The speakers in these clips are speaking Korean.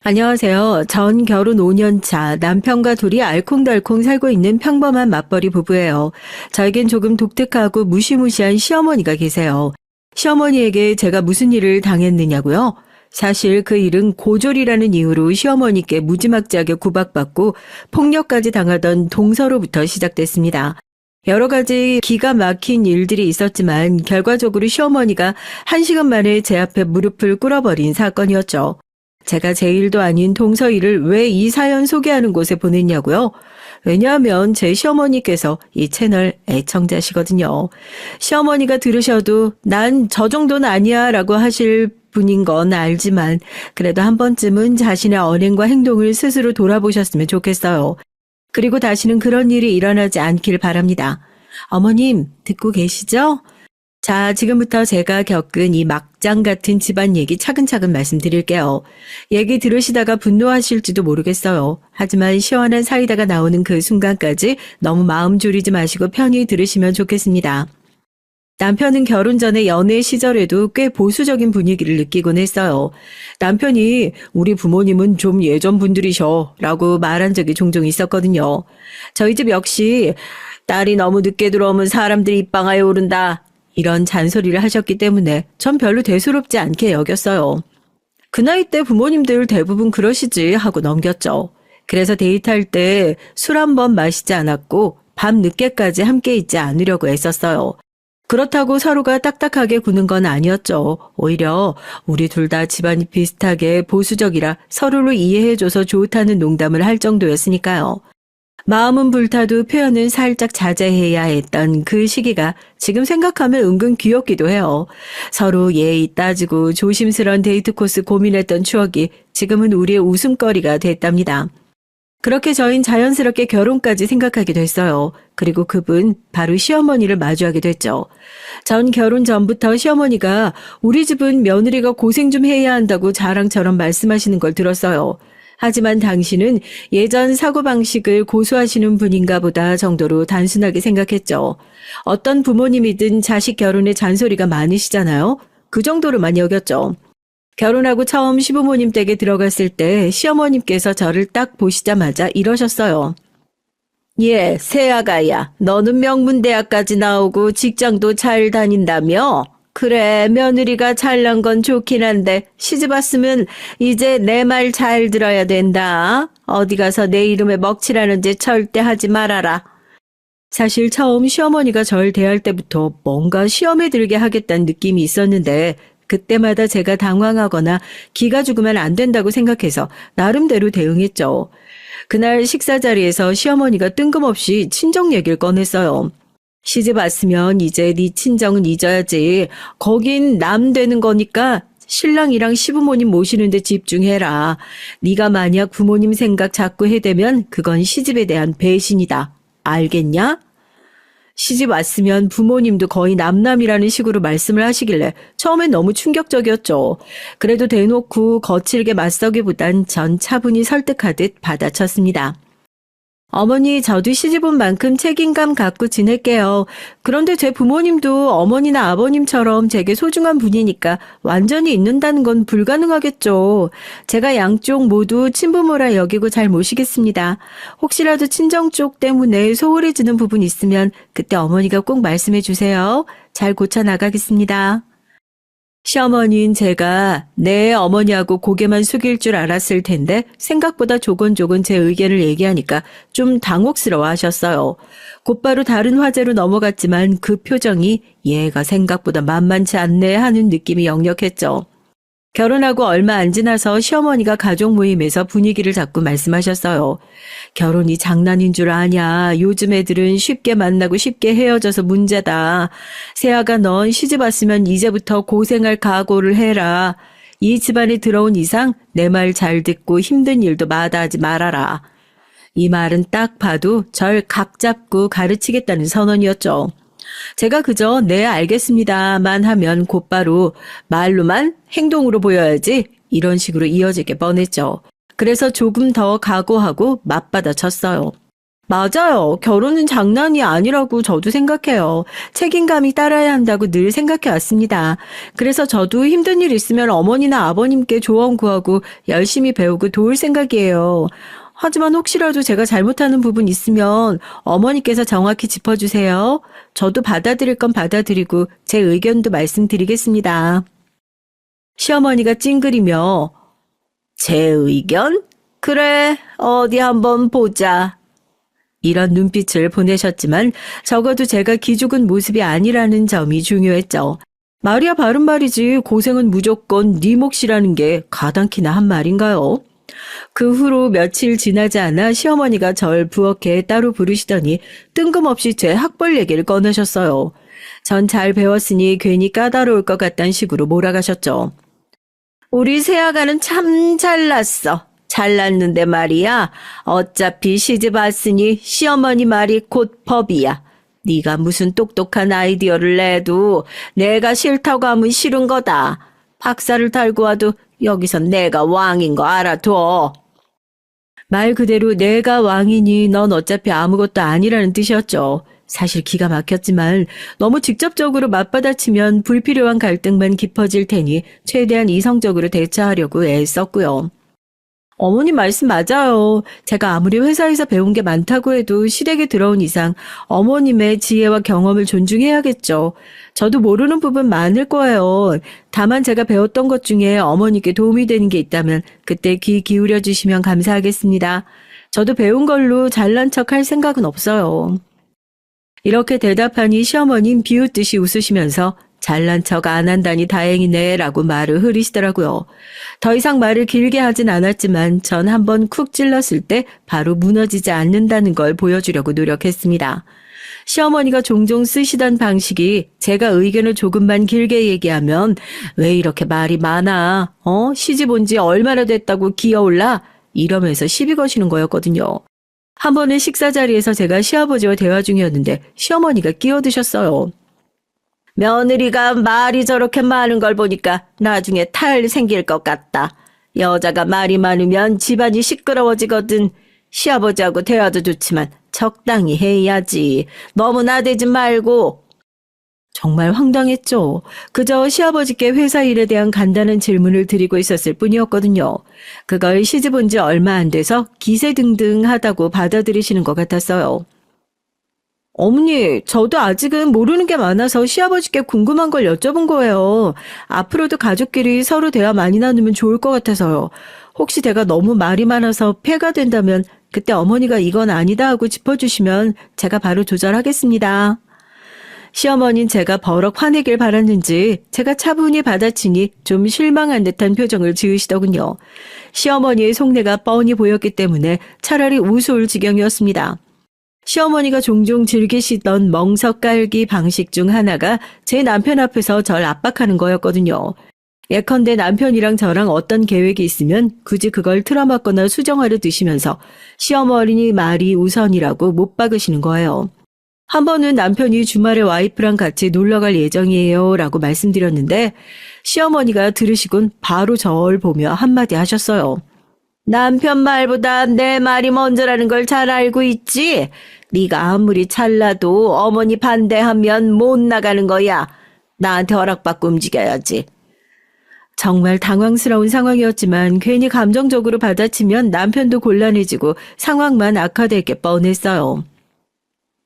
안녕하세요. 전 결혼 5년 차 남편과 둘이 알콩달콩 살고 있는 평범한 맞벌이 부부예요. 저에겐 조금 독특하고 무시무시한 시어머니가 계세요. 시어머니에게 제가 무슨 일을 당했느냐고요? 사실 그 일은 고졸이라는 이유로 시어머니께 무지막지하게 구박받고 폭력까지 당하던 동서로부터 시작됐습니다. 여러 가지 기가 막힌 일들이 있었지만 결과적으로 시어머니가 1시간 만에 제 앞에 무릎을 꿇어버린 사건이었죠. 제가 제 일도 아닌 동서 일을 왜 이 사연 소개하는 곳에 보냈냐고요? 왜냐하면 제 시어머니께서 이 채널 애청자시거든요. 시어머니가 들으셔도 난 저 정도는 아니야 라고 하실 분인 건 알지만 그래도 한 번쯤은 자신의 언행과 행동을 스스로 돌아보셨으면 좋겠어요. 그리고 다시는 그런 일이 일어나지 않길 바랍니다. 어머님, 듣고 계시죠? 자, 지금부터 제가 겪은 이 막장 같은 집안 얘기 차근차근 말씀드릴게요. 얘기 들으시다가 분노하실지도 모르겠어요. 하지만 시원한 사이다가 나오는 그 순간까지 너무 마음 졸이지 마시고 편히 들으시면 좋겠습니다. 남편은 결혼 전에 연애 시절에도 꽤 보수적인 분위기를 느끼곤 했어요. 남편이 우리 부모님은 좀 예전 분들이셔 라고 말한 적이 종종 있었거든요. 저희 집 역시 딸이 너무 늦게 들어오면 사람들이 입방아에 오른다. 이런 잔소리를 하셨기 때문에 전 별로 대수롭지 않게 여겼어요. 그 나이 때 부모님들 대부분 그러시지 하고 넘겼죠. 그래서 데이트할 때 술 한 번 마시지 않았고 밤 늦게까지 함께 있지 않으려고 애썼어요. 그렇다고 서로가 딱딱하게 구는 건 아니었죠. 오히려 우리 둘 다 집안이 비슷하게 보수적이라 서로를 이해해줘서 좋다는 농담을 할 정도였으니까요. 마음은 불타도 표현은 살짝 자제해야 했던 그 시기가 지금 생각하면 은근 귀엽기도 해요. 서로 예의 따지고 조심스러운 데이트 코스 고민했던 추억이 지금은 우리의 웃음거리가 됐답니다. 그렇게 저흰 자연스럽게 결혼까지 생각하게 됐어요. 그리고 그분 바로 시어머니를 마주하게 됐죠. 전 결혼 전부터 시어머니가 우리 집은 며느리가 고생 좀 해야 한다고 자랑처럼 말씀하시는 걸 들었어요. 하지만 당신은 예전 사고방식을 고수하시는 분인가 보다 정도로 단순하게 생각했죠. 어떤 부모님이든 자식 결혼에 잔소리가 많으시잖아요. 그 정도로만 여겼죠. 결혼하고 처음 시부모님 댁에 들어갔을 때 시어머님께서 저를 딱 보시자마자 이러셨어요. 예, 새아가야, 너는 명문대학까지 나오고 직장도 잘 다닌다며? 그래, 며느리가 잘난 건 좋긴 한데 시집 왔으면 이제 내 말 잘 들어야 된다. 어디 가서 내 이름에 먹칠하는 짓 절대 하지 말아라. 사실 처음 시어머니가 절 대할 때부터 뭔가 시험에 들게 하겠다는 느낌이 있었는데 그때마다 제가 당황하거나 기가 죽으면 안 된다고 생각해서 나름대로 대응했죠. 그날 식사 자리에서 시어머니가 뜬금없이 친정 얘기를 꺼냈어요. 시집 왔으면 이제 네 친정은 잊어야지. 거긴 남 되는 거니까 신랑이랑 시부모님 모시는 데 집중해라. 네가 만약 부모님 생각 자꾸 해대면 그건 시집에 대한 배신이다. 알겠냐? 시집 왔으면 부모님도 거의 남남이라는 식으로 말씀을 하시길래 처음엔 너무 충격적이었죠. 그래도 대놓고 거칠게 맞서기보단 전 차분히 설득하듯 받아쳤습니다. 어머니, 저도 시집 온 만큼 책임감 갖고 지낼게요. 그런데 제 부모님도 어머니나 아버님처럼 제게 소중한 분이니까 완전히 잊는다는 건 불가능하겠죠. 제가 양쪽 모두 친부모라 여기고 잘 모시겠습니다. 혹시라도 친정 쪽 때문에 소홀해지는 부분 있으면 그때 어머니가 꼭 말씀해 주세요. 잘 고쳐나가겠습니다. 시어머니인 제가 내 어머니하고 고개만 숙일 줄 알았을 텐데 생각보다 조곤조곤 제 의견을 얘기하니까 좀 당혹스러워 하셨어요. 곧바로 다른 화제로 넘어갔지만 그 표정이 얘가 생각보다 만만치 않네 하는 느낌이 역력했죠. 결혼하고 얼마 안 지나서 시어머니가 가족 모임에서 분위기를 잡고 말씀하셨어요. 결혼이 장난인 줄 아냐. 요즘 애들은 쉽게 만나고 쉽게 헤어져서 문제다. 세아가 넌 시집 왔으면 이제부터 고생할 각오를 해라. 이 집안에 들어온 이상 내 말 잘 듣고 힘든 일도 마다하지 말아라. 이 말은 딱 봐도 절 각 잡고 가르치겠다는 선언이었죠. 제가 그저 네 알겠습니다만 하면 곧바로 말로만 행동으로 보여야지 이런 식으로 이어지게 뻔했죠. 그래서 조금 더 각오하고 맞받아 쳤어요. 맞아요. 결혼은 장난이 아니라고 저도 생각해요. 책임감이 따라야 한다고 늘 생각해 왔습니다. 그래서 저도 힘든 일 있으면 어머니나 아버님께 조언 구하고 열심히 배우고 도울 생각이에요. 하지만 혹시라도 제가 잘못하는 부분 있으면 어머니께서 정확히 짚어주세요. 저도 받아들일 건 받아들이고 제 의견도 말씀드리겠습니다. 시어머니가 찡그리며 제 의견? 그래, 어디 한번 보자. 이런 눈빛을 보내셨지만 적어도 제가 기죽은 모습이 아니라는 점이 중요했죠. 말이야 바른 말이지 고생은 무조건 네 몫이라는 게 가당키나 한 말인가요? 그 후로 며칠 지나지 않아 시어머니가 절 부엌에 따로 부르시더니 뜬금없이 제 학벌 얘기를 꺼내셨어요. 전 잘 배웠으니 괜히 까다로울 것 같다는 식으로 몰아가셨죠. 우리 새아가는 참 잘났어. 잘났는데 말이야. 어차피 시집 왔으니 시어머니 말이 곧 법이야. 네가 무슨 똑똑한 아이디어를 내도 내가 싫다고 하면 싫은 거다. 박살을 달고 와도 여기선 내가 왕인 거 알아둬. 말 그대로 내가 왕이니 넌 어차피 아무것도 아니라는 뜻이었죠. 사실 기가 막혔지만 너무 직접적으로 맞받아치면 불필요한 갈등만 깊어질 테니 최대한 이성적으로 대처하려고 애썼고요. 어머님 말씀 맞아요. 제가 아무리 회사에서 배운 게 많다고 해도 시댁에 들어온 이상 어머님의 지혜와 경험을 존중해야겠죠. 저도 모르는 부분 많을 거예요. 다만 제가 배웠던 것 중에 어머니께 도움이 되는 게 있다면 그때 귀 기울여 주시면 감사하겠습니다. 저도 배운 걸로 잘난 척 할 생각은 없어요. 이렇게 대답하니 시어머님 비웃듯이 웃으시면서 잘난 척 안 한다니 다행이네 라고 말을 흐리시더라고요. 더 이상 말을 길게 하진 않았지만 전 한번 쿡 찔렀을 때 바로 무너지지 않는다는 걸 보여주려고 노력했습니다. 시어머니가 종종 쓰시던 방식이 제가 의견을 조금만 길게 얘기하면 왜 이렇게 말이 많아? 시집 온 지 얼마나 됐다고 기어올라? 이러면서 시비 거시는 거였거든요. 한 번은 식사 자리에서 제가 시아버지와 대화 중이었는데 시어머니가 끼어드셨어요. 며느리가 말이 저렇게 많은 걸 보니까 나중에 탈 생길 것 같다. 여자가 말이 많으면 집안이 시끄러워지거든. 시아버지하고 대화도 좋지만 적당히 해야지. 너무 나대지 말고. 정말 황당했죠. 그저 시아버지께 회사 일에 대한 간단한 질문을 드리고 있었을 뿐이었거든요. 그걸 시집 온 지 얼마 안 돼서 기세등등하다고 받아들이시는 것 같았어요. 어머니, 저도 아직은 모르는 게 많아서 시아버지께 궁금한 걸 여쭤본 거예요. 앞으로도 가족끼리 서로 대화 많이 나누면 좋을 것 같아서요. 혹시 제가 너무 말이 많아서 폐가 된다면 그때 어머니가 이건 아니다 하고 짚어주시면 제가 바로 조절하겠습니다. 시어머니는 제가 버럭 화내길 바랐는지 제가 차분히 받아치니 좀 실망한 듯한 표정을 지으시더군요. 시어머니의 속내가 뻔히 보였기 때문에 차라리 우스울 지경이었습니다. 시어머니가 종종 즐기시던 멍석 깔기 방식 중 하나가 제 남편 앞에서 절 압박하는 거였거든요. 예컨대 남편이랑 저랑 어떤 계획이 있으면 굳이 그걸 틀어막거나 수정하려 드시면서 시어머니 말이 우선이라고 못 박으시는 거예요. 한 번은 남편이 주말에 와이프랑 같이 놀러갈 예정이에요 라고 말씀드렸는데 시어머니가 들으시곤 바로 저를 보며 한마디 하셨어요. 남편 말보다 내 말이 먼저라는 걸 잘 알고 있지? 네가 아무리 잘나도 어머니 반대하면 못 나가는 거야. 나한테 허락받고 움직여야지. 정말 당황스러운 상황이었지만 괜히 감정적으로 받아치면 남편도 곤란해지고 상황만 악화될 게 뻔했어요.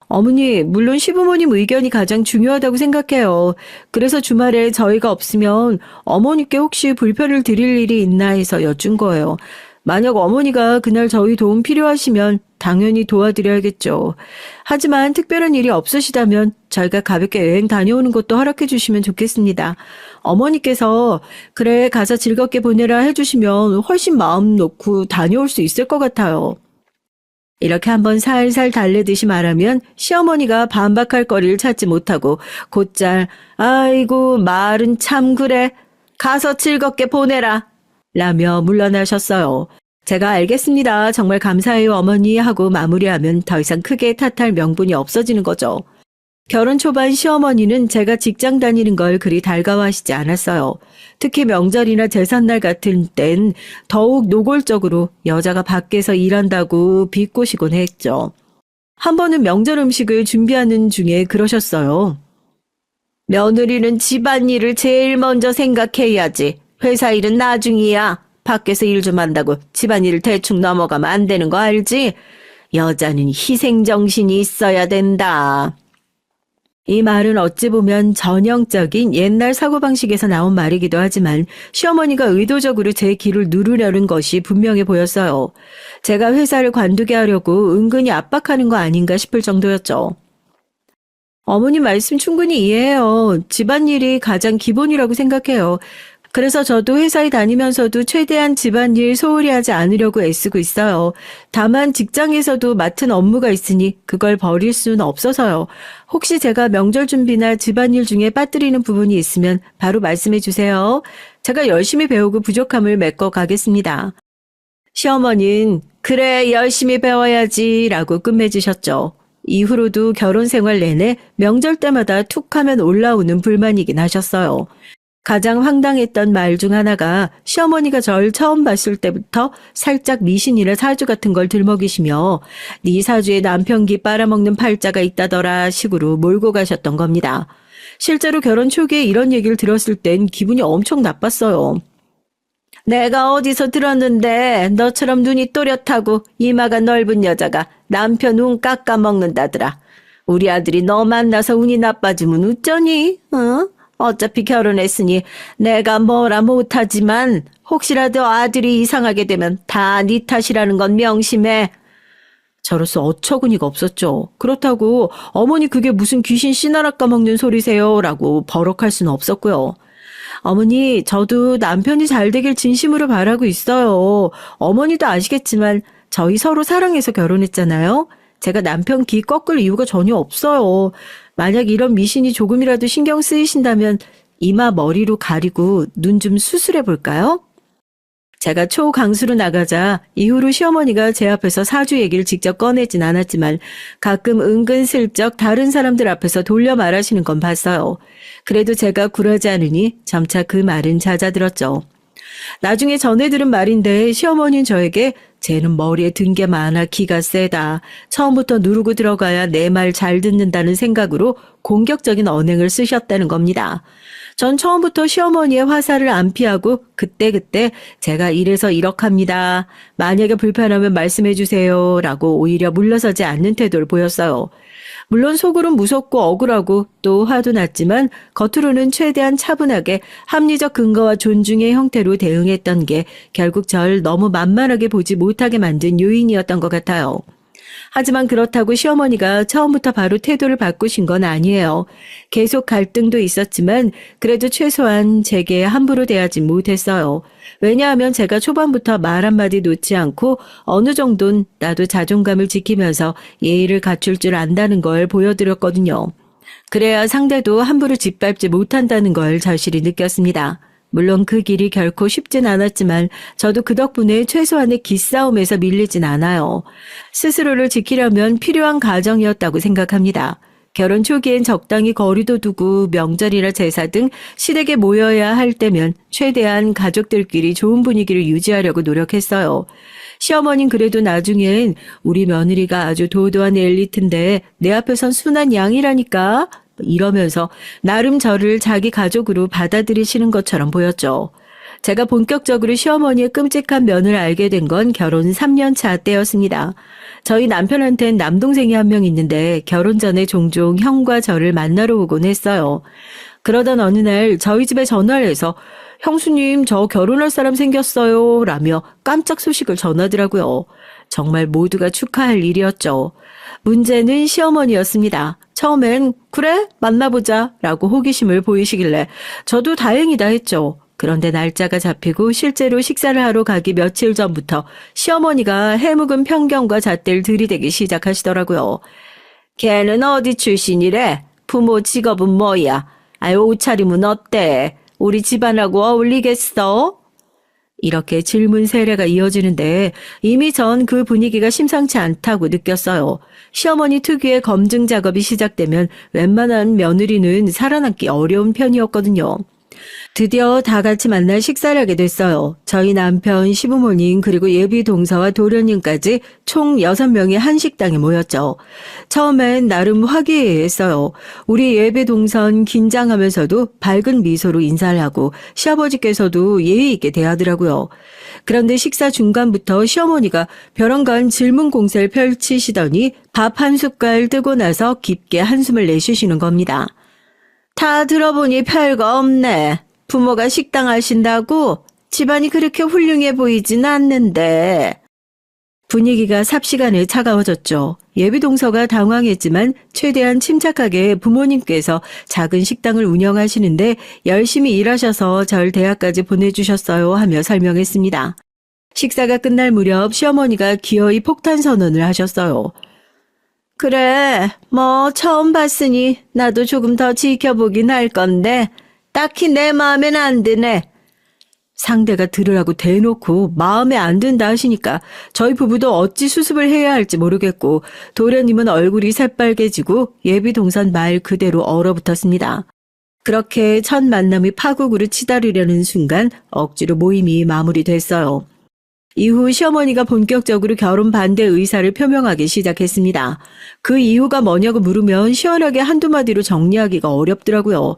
어머니, 물론 시부모님 의견이 가장 중요하다고 생각해요. 그래서 주말에 저희가 없으면 어머니께 혹시 불편을 드릴 일이 있나 해서 여쭌 거예요. 만약 어머니가 그날 저희 도움 필요하시면 당연히 도와드려야겠죠. 하지만 특별한 일이 없으시다면 저희가 가볍게 여행 다녀오는 것도 허락해 주시면 좋겠습니다. 어머니께서 그래 가서 즐겁게 보내라 해주시면 훨씬 마음 놓고 다녀올 수 있을 것 같아요. 이렇게 한번 살살 달래듯이 말하면 시어머니가 반박할 거리를 찾지 못하고 곧잘 아이고 말은 참 그래 가서 즐겁게 보내라 라며 물러나셨어요. 제가 알겠습니다. 정말 감사해요 어머니 하고 마무리하면 더 이상 크게 탓할 명분이 없어지는 거죠. 결혼 초반 시어머니는 제가 직장 다니는 걸 그리 달가워하시지 않았어요. 특히 명절이나 제삿날 같은 땐 더욱 노골적으로 여자가 밖에서 일한다고 비꼬시곤 했죠. 한 번은 명절 음식을 준비하는 중에 그러셨어요. 며느리는 집안일을 제일 먼저 생각해야지. 회사 일은 나중이야. 밖에서 일 좀 한다고 집안일을 대충 넘어가면 안 되는 거 알지? 여자는 희생정신이 있어야 된다. 이 말은 어찌 보면 전형적인 옛날 사고방식에서 나온 말이기도 하지만 시어머니가 의도적으로 제 귀를 누르려는 것이 분명해 보였어요. 제가 회사를 관두게 하려고 은근히 압박하는 거 아닌가 싶을 정도였죠. 어머니 말씀 충분히 이해해요. 집안일이 가장 기본이라고 생각해요. 그래서 저도 회사에 다니면서도 최대한 집안일 소홀히 하지 않으려고 애쓰고 있어요. 다만 직장에서도 맡은 업무가 있으니 그걸 버릴 수는 없어서요. 혹시 제가 명절 준비나 집안일 중에 빠뜨리는 부분이 있으면 바로 말씀해 주세요. 제가 열심히 배우고 부족함을 메꿔 가겠습니다. 시어머니는 그래 열심히 배워야지 라고 끝맺으셨죠. 이후로도 결혼 생활 내내 명절 때마다 툭 하면 올라오는 불만이긴 하셨어요. 가장 황당했던 말 중 하나가 시어머니가 절 처음 봤을 때부터 살짝 미신이나 사주 같은 걸 들먹이시며 네 사주에 남편기 빨아먹는 팔자가 있다더라 식으로 몰고 가셨던 겁니다. 실제로 결혼 초기에 이런 얘기를 들었을 땐 기분이 엄청 나빴어요. 내가 어디서 들었는데 너처럼 눈이 또렷하고 이마가 넓은 여자가 남편 운 깎아먹는다더라. 우리 아들이 너 만나서 운이 나빠지면 어쩌니? 어? 어차피 결혼했으니 내가 뭐라 못하지만 혹시라도 아들이 이상하게 되면 다 네 탓이라는 건 명심해. 저로서 어처구니가 없었죠. 그렇다고 어머니 그게 무슨 귀신 씨나라 까먹는 소리세요? 라고 버럭할 수는 없었고요. 어머니 저도 남편이 잘 되길 진심으로 바라고 있어요. 어머니도 아시겠지만 저희 서로 사랑해서 결혼했잖아요. 제가 남편 기 꺾을 이유가 전혀 없어요. 만약 이런 미신이 조금이라도 신경 쓰이신다면 이마 머리로 가리고 눈 좀 수술해 볼까요? 제가 초강수로 나가자 이후로 시어머니가 제 앞에서 사주 얘기를 직접 꺼내진 않았지만 가끔 은근슬쩍 다른 사람들 앞에서 돌려 말하시는 건 봤어요. 그래도 제가 굴하지 않으니 점차 그 말은 잦아들었죠. 나중에 전해 들은 말인데 시어머니는 저에게 쟤는 머리에 든 게 많아 기가 세다. 처음부터 누르고 들어가야 내 말 잘 듣는다는 생각으로 공격적인 언행을 쓰셨다는 겁니다. 전 처음부터 시어머니의 화살을 안 피하고 그때그때 제가 이래서 이렇합니다. 만약에 불편하면 말씀해 주세요. 라고 오히려 물러서지 않는 태도를 보였어요. 물론 속으론 무섭고 억울하고 또 화도 났지만 겉으로는 최대한 차분하게 합리적 근거와 존중의 형태로 대응했던 게 결국 절 너무 만만하게 보지 못하게 만든 요인이었던 것 같아요. 하지만 그렇다고 시어머니가 처음부터 바로 태도를 바꾸신 건 아니에요. 계속 갈등도 있었지만 그래도 최소한 제게 함부로 대하지 못했어요. 왜냐하면 제가 초반부터 말 한마디 놓지 않고 어느 정도는 나도 자존감을 지키면서 예의를 갖출 줄 안다는 걸 보여드렸거든요. 그래야 상대도 함부로 짓밟지 못한다는 걸 절실히 느꼈습니다. 물론 그 길이 결코 쉽진 않았지만 저도 그 덕분에 최소한의 기싸움에서 밀리진 않아요. 스스로를 지키려면 필요한 과정이었다고 생각합니다. 결혼 초기엔 적당히 거리도 두고 명절이나 제사 등 시댁에 모여야 할 때면 최대한 가족들끼리 좋은 분위기를 유지하려고 노력했어요. 시어머니는 그래도 나중엔 우리 며느리가 아주 도도한 엘리트인데 내 앞에선 순한 양이라니까 이러면서 나름 저를 자기 가족으로 받아들이시는 것처럼 보였죠. 제가 본격적으로 시어머니의 끔찍한 면을 알게 된 건 결혼 3년 차 때였습니다. 저희 남편한텐 남동생이 한 명 있는데 결혼 전에 종종 형과 저를 만나러 오곤 했어요. 그러던 어느 날 저희 집에 전화를 해서 형수님 저 결혼할 사람 생겼어요 라며 깜짝 소식을 전하더라고요. 정말 모두가 축하할 일이었죠. 문제는 시어머니였습니다. 처음엔 그래 만나보자 라고 호기심을 보이시길래 저도 다행이다 했죠. 그런데 날짜가 잡히고 실제로 식사를 하러 가기 며칠 전부터 시어머니가 해묵은 편견과 잣대를 들이대기 시작하시더라고요. 걔는 어디 출신이래? 부모 직업은 뭐야? 아유 옷차림은 어때? 우리 집안하고 어울리겠어? 이렇게 질문 세례가 이어지는데 이미 전 그 분위기가 심상치 않다고 느꼈어요. 시어머니 특유의 검증 작업이 시작되면 웬만한 며느리는 살아남기 어려운 편이었거든요. 드디어 다 같이 만나 식사를 하게 됐어요. 저희 남편, 시부모님, 그리고 예비 동서와 도련님까지 총 6명이 한 식당에 모였죠. 처음엔 나름 화기애애했어요. 우리 예비 동선 긴장하면서도 밝은 미소로 인사를 하고 시아버지께서도 예의 있게 대하더라고요. 그런데 식사 중간부터 시어머니가 벼랑간 질문 공세를 펼치시더니 밥 한 숟갈 뜨고 나서 깊게 한숨을 내쉬시는 겁니다. 다 들어보니 별거 없네. 부모가 식당 하신다고? 집안이 그렇게 훌륭해 보이진 않는데. 분위기가 삽시간에 차가워졌죠. 예비동서가 당황했지만 최대한 침착하게 부모님께서 작은 식당을 운영하시는데 열심히 일하셔서 절 대학까지 보내주셨어요 하며 설명했습니다. 식사가 끝날 무렵 시어머니가 기어이 폭탄 선언을 하셨어요. 그래, 뭐 처음 봤으니 나도 조금 더 지켜보긴 할 건데 딱히 내 마음엔 안 드네. 상대가 들으라고 대놓고 마음에 안 든다 하시니까 저희 부부도 어찌 수습을 해야 할지 모르겠고 도련님은 얼굴이 새빨개지고 예비 동선 말 그대로 얼어붙었습니다. 그렇게 첫 만남이 파국으로 치달으려는 순간 억지로 모임이 마무리됐어요. 이후 시어머니가 본격적으로 결혼 반대 의사를 표명하기 시작했습니다. 그 이유가 뭐냐고 물으면 시원하게 한두 마디로 정리하기가 어렵더라고요.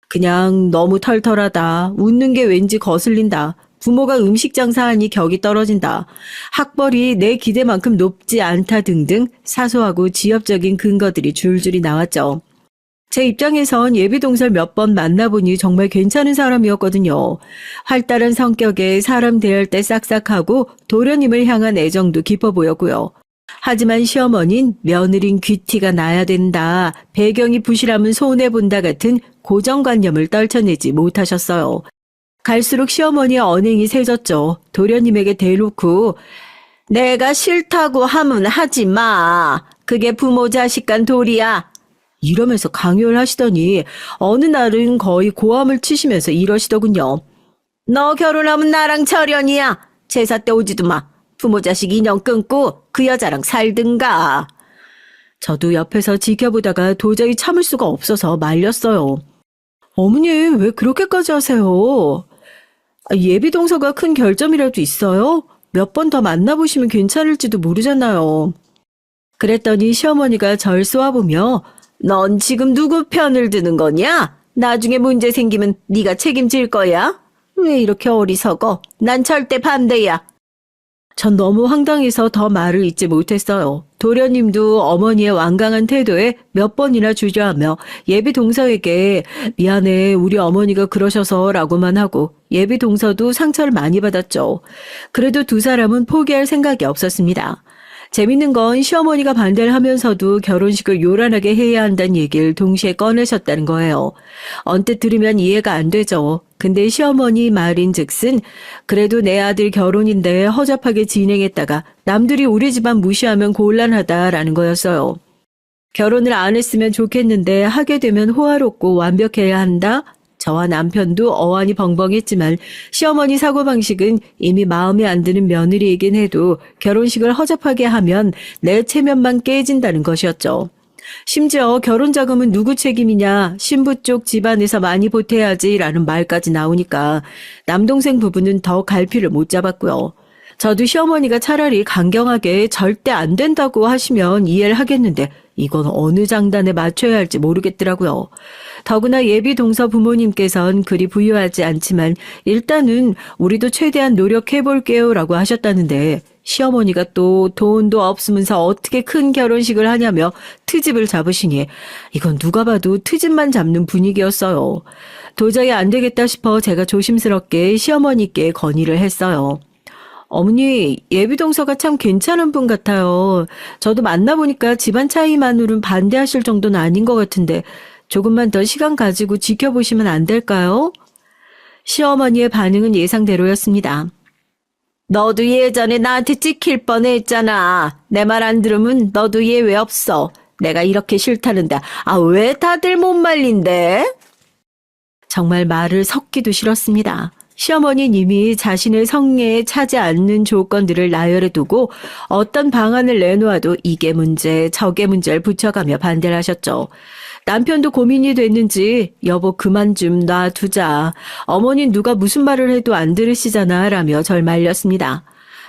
그냥 너무 털털하다. 웃는 게 왠지 거슬린다. 부모가 음식 장사하니 격이 떨어진다. 학벌이 내 기대만큼 높지 않다 등등 사소하고 지엽적인 근거들이 줄줄이 나왔죠. 제 입장에선 예비동설 몇 번 만나보니 정말 괜찮은 사람이었거든요. 활달한 성격에 사람 대할 때 싹싹하고 도련님을 향한 애정도 깊어 보였고요. 하지만 시어머니는 며느린 귀티가 나야 된다, 배경이 부실하면 손해본다 같은 고정관념을 떨쳐내지 못하셨어요. 갈수록 시어머니의 언행이 세졌죠. 도련님에게 대놓고 내가 싫다고 하면 하지 마. 그게 부모 자식 간 도리야. 이러면서 강요를 하시더니 어느 날은 거의 고함을 치시면서 이러시더군요. 너 결혼하면 나랑 절연이야. 제사 때 오지도 마. 부모 자식 인연 끊고 그 여자랑 살든가. 저도 옆에서 지켜보다가 도저히 참을 수가 없어서 말렸어요. 어머님 왜 그렇게까지 하세요? 예비동서가 큰 결점이라도 있어요? 몇 번 더 만나보시면 괜찮을지도 모르잖아요. 그랬더니 시어머니가 절 쏘아보며 넌 지금 누구 편을 드는 거냐? 나중에 문제 생기면 네가 책임질 거야? 왜 이렇게 어리석어? 난 절대 반대야. 전 너무 황당해서 더 말을 잇지 못했어요. 도련님도 어머니의 완강한 태도에 몇 번이나 주저하며 예비 동서에게 미안해 우리 어머니가 그러셔서 라고만 하고 예비 동서도 상처를 많이 받았죠. 그래도 두 사람은 포기할 생각이 없었습니다. 재밌는 건 시어머니가 반대를 하면서도 결혼식을 요란하게 해야 한다는 얘기를 동시에 꺼내셨다는 거예요. 언뜻 들으면 이해가 안 되죠. 근데 시어머니 말인즉슨 그래도 내 아들 결혼인데 허접하게 진행했다가 남들이 우리 집안 무시하면 곤란하다라는 거였어요. 결혼을 안 했으면 좋겠는데 하게 되면 호화롭고 완벽해야 한다? 저와 남편도 어안이 벙벙했지만 시어머니 사고방식은 이미 마음에 안 드는 며느리이긴 해도 결혼식을 허접하게 하면 내 체면만 깨진다는 것이었죠. 심지어 결혼자금은 누구 책임이냐, 신부 쪽 집안에서 많이 보태야지라는 말까지 나오니까 남동생 부부는 더 갈피를 못 잡았고요. 저도 시어머니가 차라리 강경하게 절대 안 된다고 하시면 이해를 하겠는데 이건 어느 장단에 맞춰야 할지 모르겠더라고요. 더구나 예비 동서 부모님께선 그리 부유하지 않지만 일단은 우리도 최대한 노력해볼게요 라고 하셨다는데 시어머니가 또 돈도 없으면서 어떻게 큰 결혼식을 하냐며 트집을 잡으시니 이건 누가 봐도 트집만 잡는 분위기였어요. 도저히 안 되겠다 싶어 제가 조심스럽게 시어머니께 건의를 했어요. 어머니, 예비동서가 참 괜찮은 분 같아요. 저도 만나보니까 집안 차이만으로는 반대하실 정도는 아닌 것 같은데 조금만 더 시간 가지고 지켜보시면 안 될까요? 시어머니의 반응은 예상대로였습니다. 너도 예전에 나한테 찍힐 뻔했잖아. 내 말 안 들으면 너도 예외 없어. 내가 이렇게 싫다는데 왜 다들 못 말린대? 정말 말을 섞기도 싫었습니다. 시어머니님이 자신의 성에 차지 않는 조건들을 나열해 두고 어떤 방안을 내놓아도 이게 문제, 저게 문제를 붙여가며 반대를 하셨죠. 남편도 고민이 됐는지 여보 그만 좀 놔두자. 어머니 누가 무슨 말을 해도 안 들으시잖아 라며 절 말렸습니다.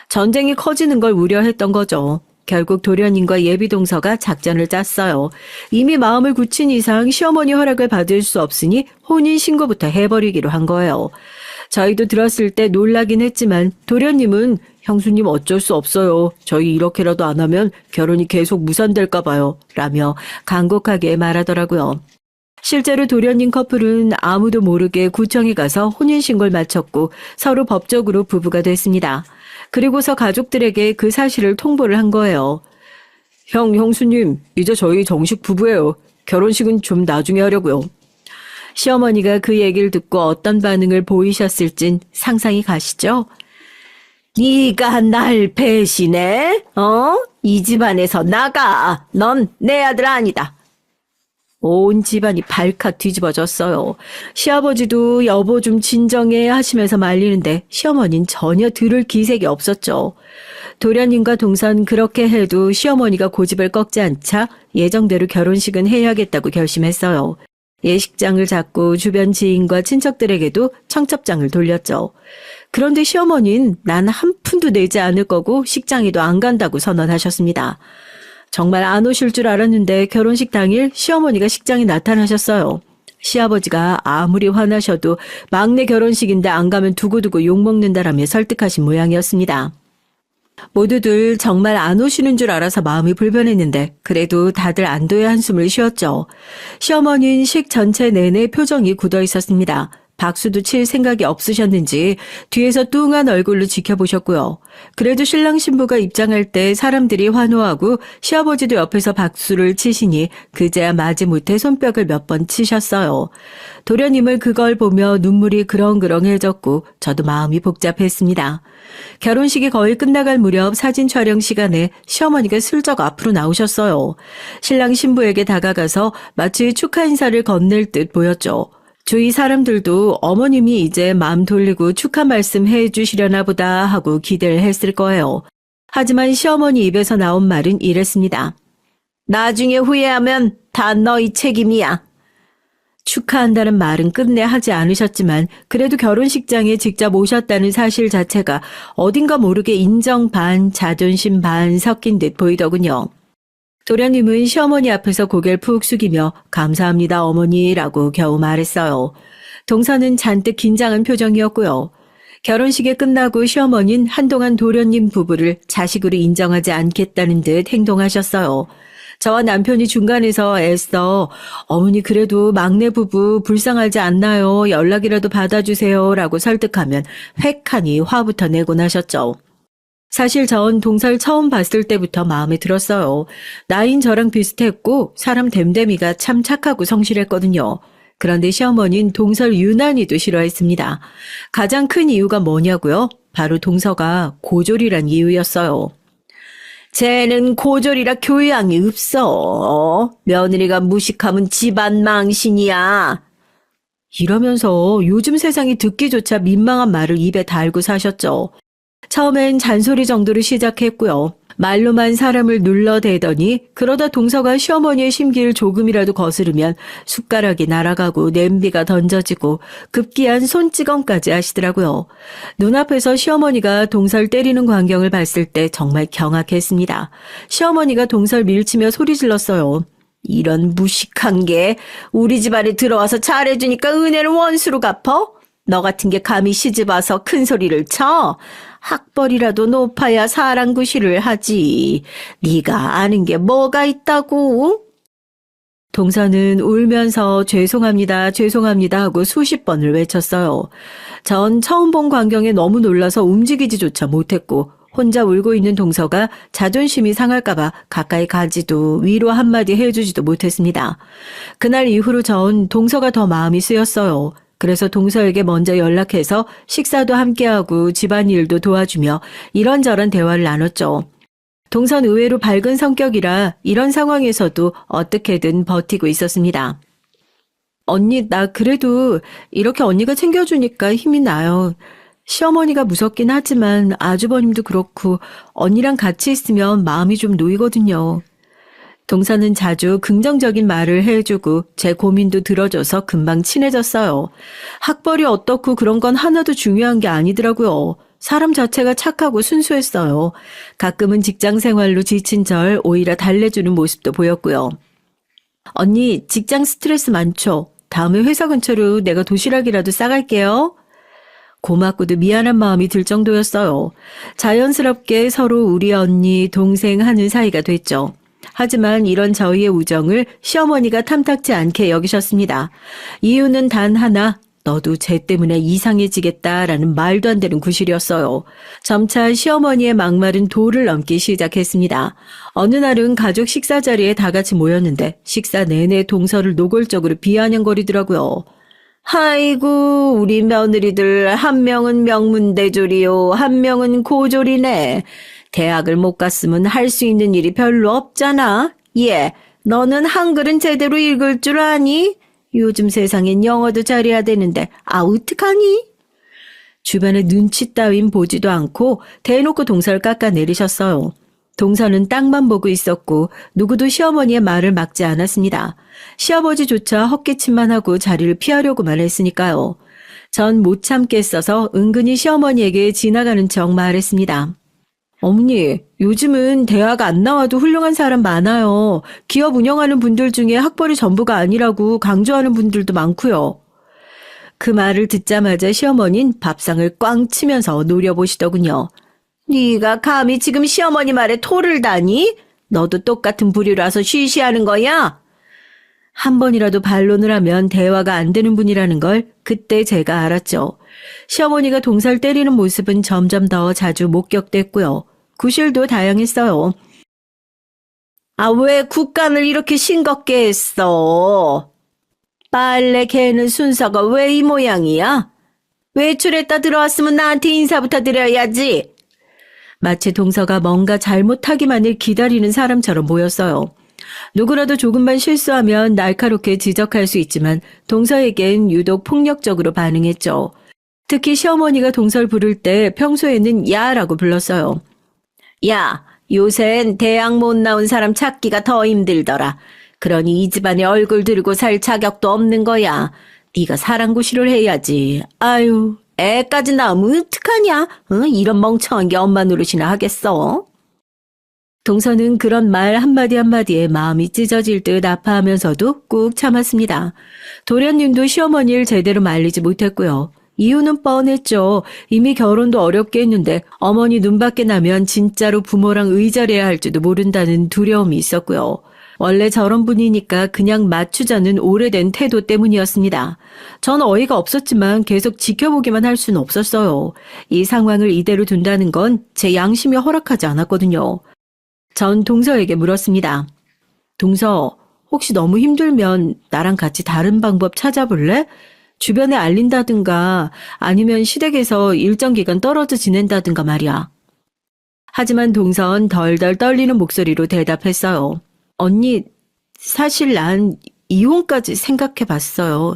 전쟁이 커지는 걸 우려했던 거죠. 결국 도련님과 예비동서가 작전을 짰어요. 이미 마음을 굳힌 이상 시어머니 허락을 받을 수 없으니 혼인신고부터 해버리기로 한 거예요. 저희도 들었을 때 놀라긴 했지만 도련님은 형수님 어쩔 수 없어요. 저희 이렇게라도 안 하면 결혼이 계속 무산될까 봐요. 라며 간곡하게 말하더라고요. 실제로 도련님 커플은 아무도 모르게 구청에 가서 혼인신고를 마쳤고 서로 법적으로 부부가 됐습니다. 그리고서 가족들에게 그 사실을 통보를 한 거예요. 형수님, 이제 저희 정식 부부예요. 결혼식은 좀 나중에 하려고요. 시어머니가 그 얘기를 듣고 어떤 반응을 보이셨을진 상상이 가시죠? 네가 날 배신해? 이 집안에서 나가. 넌 내 아들 아니다. 온 집안이 발칵 뒤집어졌어요. 시아버지도 여보 좀 진정해 하시면서 말리는데 시어머니는 전혀 들을 기색이 없었죠. 도련님과 동선 그렇게 해도 시어머니가 고집을 꺾지 않자 예정대로 결혼식은 해야겠다고 결심했어요. 예식장을 잡고 주변 지인과 친척들에게도 청첩장을 돌렸죠. 그런데 시어머니는 난 한 푼도 내지 않을 거고 식장에도 안 간다고 선언하셨습니다. 정말 안 오실 줄 알았는데 결혼식 당일 시어머니가 식장에 나타나셨어요. 시아버지가 아무리 화나셔도 막내 결혼식인데 안 가면 두고두고 욕먹는다라며 설득하신 모양이었습니다. 모두들 정말 안 오시는 줄 알아서 마음이 불편했는데 그래도 다들 안도의 한숨을 쉬었죠. 시어머니는 식 전체 내내 표정이 굳어 있었습니다. 박수도 칠 생각이 없으셨는지 뒤에서 뚱한 얼굴로 지켜보셨고요. 그래도 신랑 신부가 입장할 때 사람들이 환호하고 시아버지도 옆에서 박수를 치시니 그제야 마지못해 손뼉을 몇 번 치셨어요. 도련님을 그걸 보며 눈물이 그렁그렁해졌고 저도 마음이 복잡했습니다. 결혼식이 거의 끝나갈 무렵 사진 촬영 시간에 시어머니가 슬쩍 앞으로 나오셨어요. 신랑 신부에게 다가가서 마치 축하 인사를 건넬 듯 보였죠. 주위 사람들도 어머님이 이제 마음 돌리고 축하 말씀 해주시려나 보다 하고 기대를 했을 거예요. 하지만 시어머니 입에서 나온 말은 이랬습니다. 나중에 후회하면 다 너희 책임이야. 축하한다는 말은 끝내 하지 않으셨지만 그래도 결혼식장에 직접 오셨다는 사실 자체가 어딘가 모르게 인정 반, 자존심 반 섞인 듯 보이더군요. 도련님은 시어머니 앞에서 고개를 푹 숙이며 감사합니다 어머니라고 겨우 말했어요. 동서는 잔뜩 긴장한 표정이었고요. 결혼식이 끝나고 시어머니는 한동안 도련님 부부를 자식으로 인정하지 않겠다는 듯 행동하셨어요. 저와 남편이 중간에서 애써 어머니 그래도 막내 부부 불쌍하지 않나요? 연락이라도 받아주세요 라고 설득하면 획하니 화부터 내곤 하셨죠. 사실 전 동서를 처음 봤을 때부터 마음에 들었어요. 나이는 저랑 비슷했고 사람 됨됨이가 참 착하고 성실했거든요. 그런데 시어머니는 동서를 유난히도 싫어했습니다. 가장 큰 이유가 뭐냐고요? 바로 동서가 고졸이란 이유였어요. 쟤는 고졸이라 교양이 없어. 며느리가 무식하면 집안 망신이야. 이러면서 요즘 세상이 듣기조차 민망한 말을 입에 달고 사셨죠. 처음엔 잔소리 정도로 시작했고요. 말로만 사람을 눌러대더니 그러다 동서가 시어머니의 심기를 조금이라도 거스르면 숟가락이 날아가고 냄비가 던져지고 급기한 손찌검까지 하시더라고요. 눈앞에서 시어머니가 동서를 때리는 광경을 봤을 때 정말 경악했습니다. 시어머니가 동서를 밀치며 소리 질렀어요. 이런 무식한 게 우리 집안에 들어와서 잘해주니까 은혜를 원수로 갚어? 너 같은 게 감히 시집와서 큰 소리를 쳐? 학벌이라도 높아야 사랑구실을 하지. 네가 아는 게 뭐가 있다고? 동서는 울면서 죄송합니다, 죄송합니다 하고 수십 번을 외쳤어요. 전 처음 본 광경에 너무 놀라서 움직이지조차 못했고 혼자 울고 있는 동서가 자존심이 상할까봐 가까이 가지도 위로 한마디 해주지도 못했습니다. 그날 이후로 전 동서가 더 마음이 쓰였어요. 그래서 동서에게 먼저 연락해서 식사도 함께하고 집안일도 도와주며 이런저런 대화를 나눴죠. 동서는 의외로 밝은 성격이라 이런 상황에서도 어떻게든 버티고 있었습니다. 언니, 나 그래도 이렇게 언니가 챙겨주니까 힘이 나요. 시어머니가 무섭긴 하지만 아주버님도 그렇고 언니랑 같이 있으면 마음이 좀 놓이거든요. 동서는 자주 긍정적인 말을 해주고 제 고민도 들어줘서 금방 친해졌어요. 학벌이 어떻고 그런 건 하나도 중요한 게 아니더라고요. 사람 자체가 착하고 순수했어요. 가끔은 직장 생활로 지친 절 오히려 달래주는 모습도 보였고요. 언니, 직장 스트레스 많죠? 다음에 회사 근처로 내가 도시락이라도 싸갈게요. 고맙고도 미안한 마음이 들 정도였어요. 자연스럽게 서로 우리 언니, 동생 하는 사이가 됐죠. 하지만 이런 저희의 우정을 시어머니가 탐탁지 않게 여기셨습니다. 이유는 단 하나, 너도 쟤 때문에 이상해지겠다라는 말도 안 되는 구실이었어요. 점차 시어머니의 막말은 도를 넘기 시작했습니다. 어느 날은 가족 식사 자리에 다 같이 모였는데 식사 내내 동서를 노골적으로 비아냥거리더라고요. 아이고, 우리 며느리들 한 명은 명문대졸이요, 한 명은 고졸이네. 대학을 못 갔으면 할 수 있는 일이 별로 없잖아. 예, 너는 한글은 제대로 읽을 줄 아니? 요즘 세상엔 영어도 잘해야 되는데 어떡하니? 주변에 눈치 따윈 보지도 않고 대놓고 동서를 깎아내리셨어요. 동서는 땅만 보고 있었고 누구도 시어머니의 말을 막지 않았습니다. 시아버지조차 헛기침만 하고 자리를 피하려고만 했으니까요. 전 못 참겠어서 은근히 시어머니에게 지나가는 척 말했습니다. 어머니, 요즘은 대학 안 나와도 훌륭한 사람 많아요. 기업 운영하는 분들 중에 학벌이 전부가 아니라고 강조하는 분들도 많고요. 그 말을 듣자마자 시어머니는 밥상을 꽝 치면서 노려보시더군요. 네가 감히 지금 시어머니 말에 토를 다니? 너도 똑같은 부류라서 쉬쉬하는 거야? 한 번이라도 반론을 하면 대화가 안 되는 분이라는 걸 그때 제가 알았죠. 시어머니가 동서를 때리는 모습은 점점 더 자주 목격됐고요. 구실도 다양했어요. 왜 국간을 이렇게 싱겁게 했어? 빨래 개는 순서가 왜 이 모양이야? 외출했다 들어왔으면 나한테 인사부터 드려야지. 마치 동서가 뭔가 잘못하기만을 기다리는 사람처럼 보였어요. 누구라도 조금만 실수하면 날카롭게 지적할 수 있지만 동서에겐 유독 폭력적으로 반응했죠. 특히 시어머니가 동서를 부를 때 평소에는 야라고 불렀어요. 야, 요샌 대학 못 나온 사람 찾기가 더 힘들더라. 그러니 이 집안에 얼굴 들고 살 자격도 없는 거야. 네가 사랑구실을 해야지. 아유, 애까지 낳으면 어떡하냐? 이런 멍청한 게 엄마 노릇이나 하겠어? 동서는 그런 말 한마디 한마디에 마음이 찢어질 듯 아파하면서도 꾹 참았습니다. 도련님도 시어머니를 제대로 말리지 못했고요. 이유는 뻔했죠. 이미 결혼도 어렵게 했는데 어머니 눈밖에 나면 진짜로 부모랑 의절해야 할지도 모른다는 두려움이 있었고요. 원래 저런 분이니까 그냥 맞추자는 오래된 태도 때문이었습니다. 전 어이가 없었지만 계속 지켜보기만 할 수는 없었어요. 이 상황을 이대로 둔다는 건 제 양심이 허락하지 않았거든요. 전 동서에게 물었습니다. 동서, 혹시 너무 힘들면 나랑 같이 다른 방법 찾아볼래? 주변에 알린다든가 아니면 시댁에서 일정 기간 떨어져 지낸다든가 말이야. 하지만 동서는 덜덜 떨리는 목소리로 대답했어요. 언니, 사실 난 이혼까지 생각해봤어요.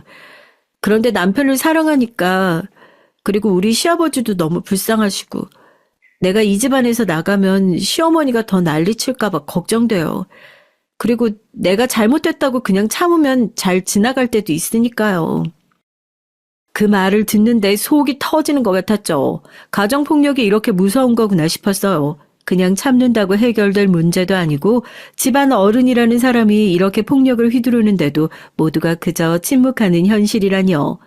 그런데 남편을 사랑하니까, 그리고 우리 시아버지도 너무 불쌍하시고 내가 이 집안에서 나가면 시어머니가 더 난리칠까봐 걱정돼요. 그리고 내가 잘못됐다고 그냥 참으면 잘 지나갈 때도 있으니까요. 그 말을 듣는데 속이 터지는 것 같았죠. 가정폭력이 이렇게 무서운 거구나 싶었어요. 그냥 참는다고 해결될 문제도 아니고 집안 어른이라는 사람이 이렇게 폭력을 휘두르는데도 모두가 그저 침묵하는 현실이라니요.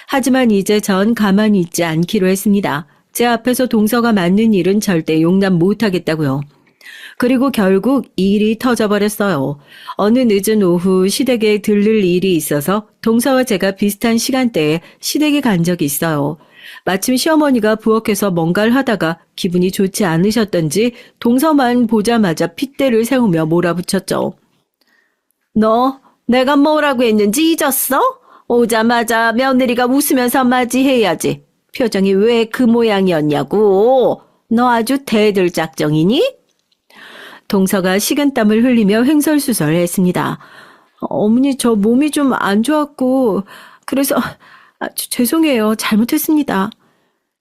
하지만 이제 전 가만히 있지 않기로 했습니다. 제 앞에서 동서가 맞는 일은 절대 용납 못하겠다고요. 그리고 결국 일이 터져버렸어요. 어느 늦은 오후 시댁에 들를 일이 있어서 동서와 제가 비슷한 시간대에 시댁에 간 적이 있어요. 마침 시어머니가 부엌에서 뭔가를 하다가 기분이 좋지 않으셨던지 동서만 보자마자 핏대를 세우며 몰아붙였죠. 너 내가 뭐라고 했는지 잊었어? 오자마자 며느리가 웃으면서 맞이해야지. 표정이 왜 그 모양이었냐고. 너 아주 대들작정이니? 동서가 식은땀을 흘리며 횡설수설했습니다. 어머니, 저 몸이 좀 안 좋았고, 그래서, 죄송해요. 잘못했습니다.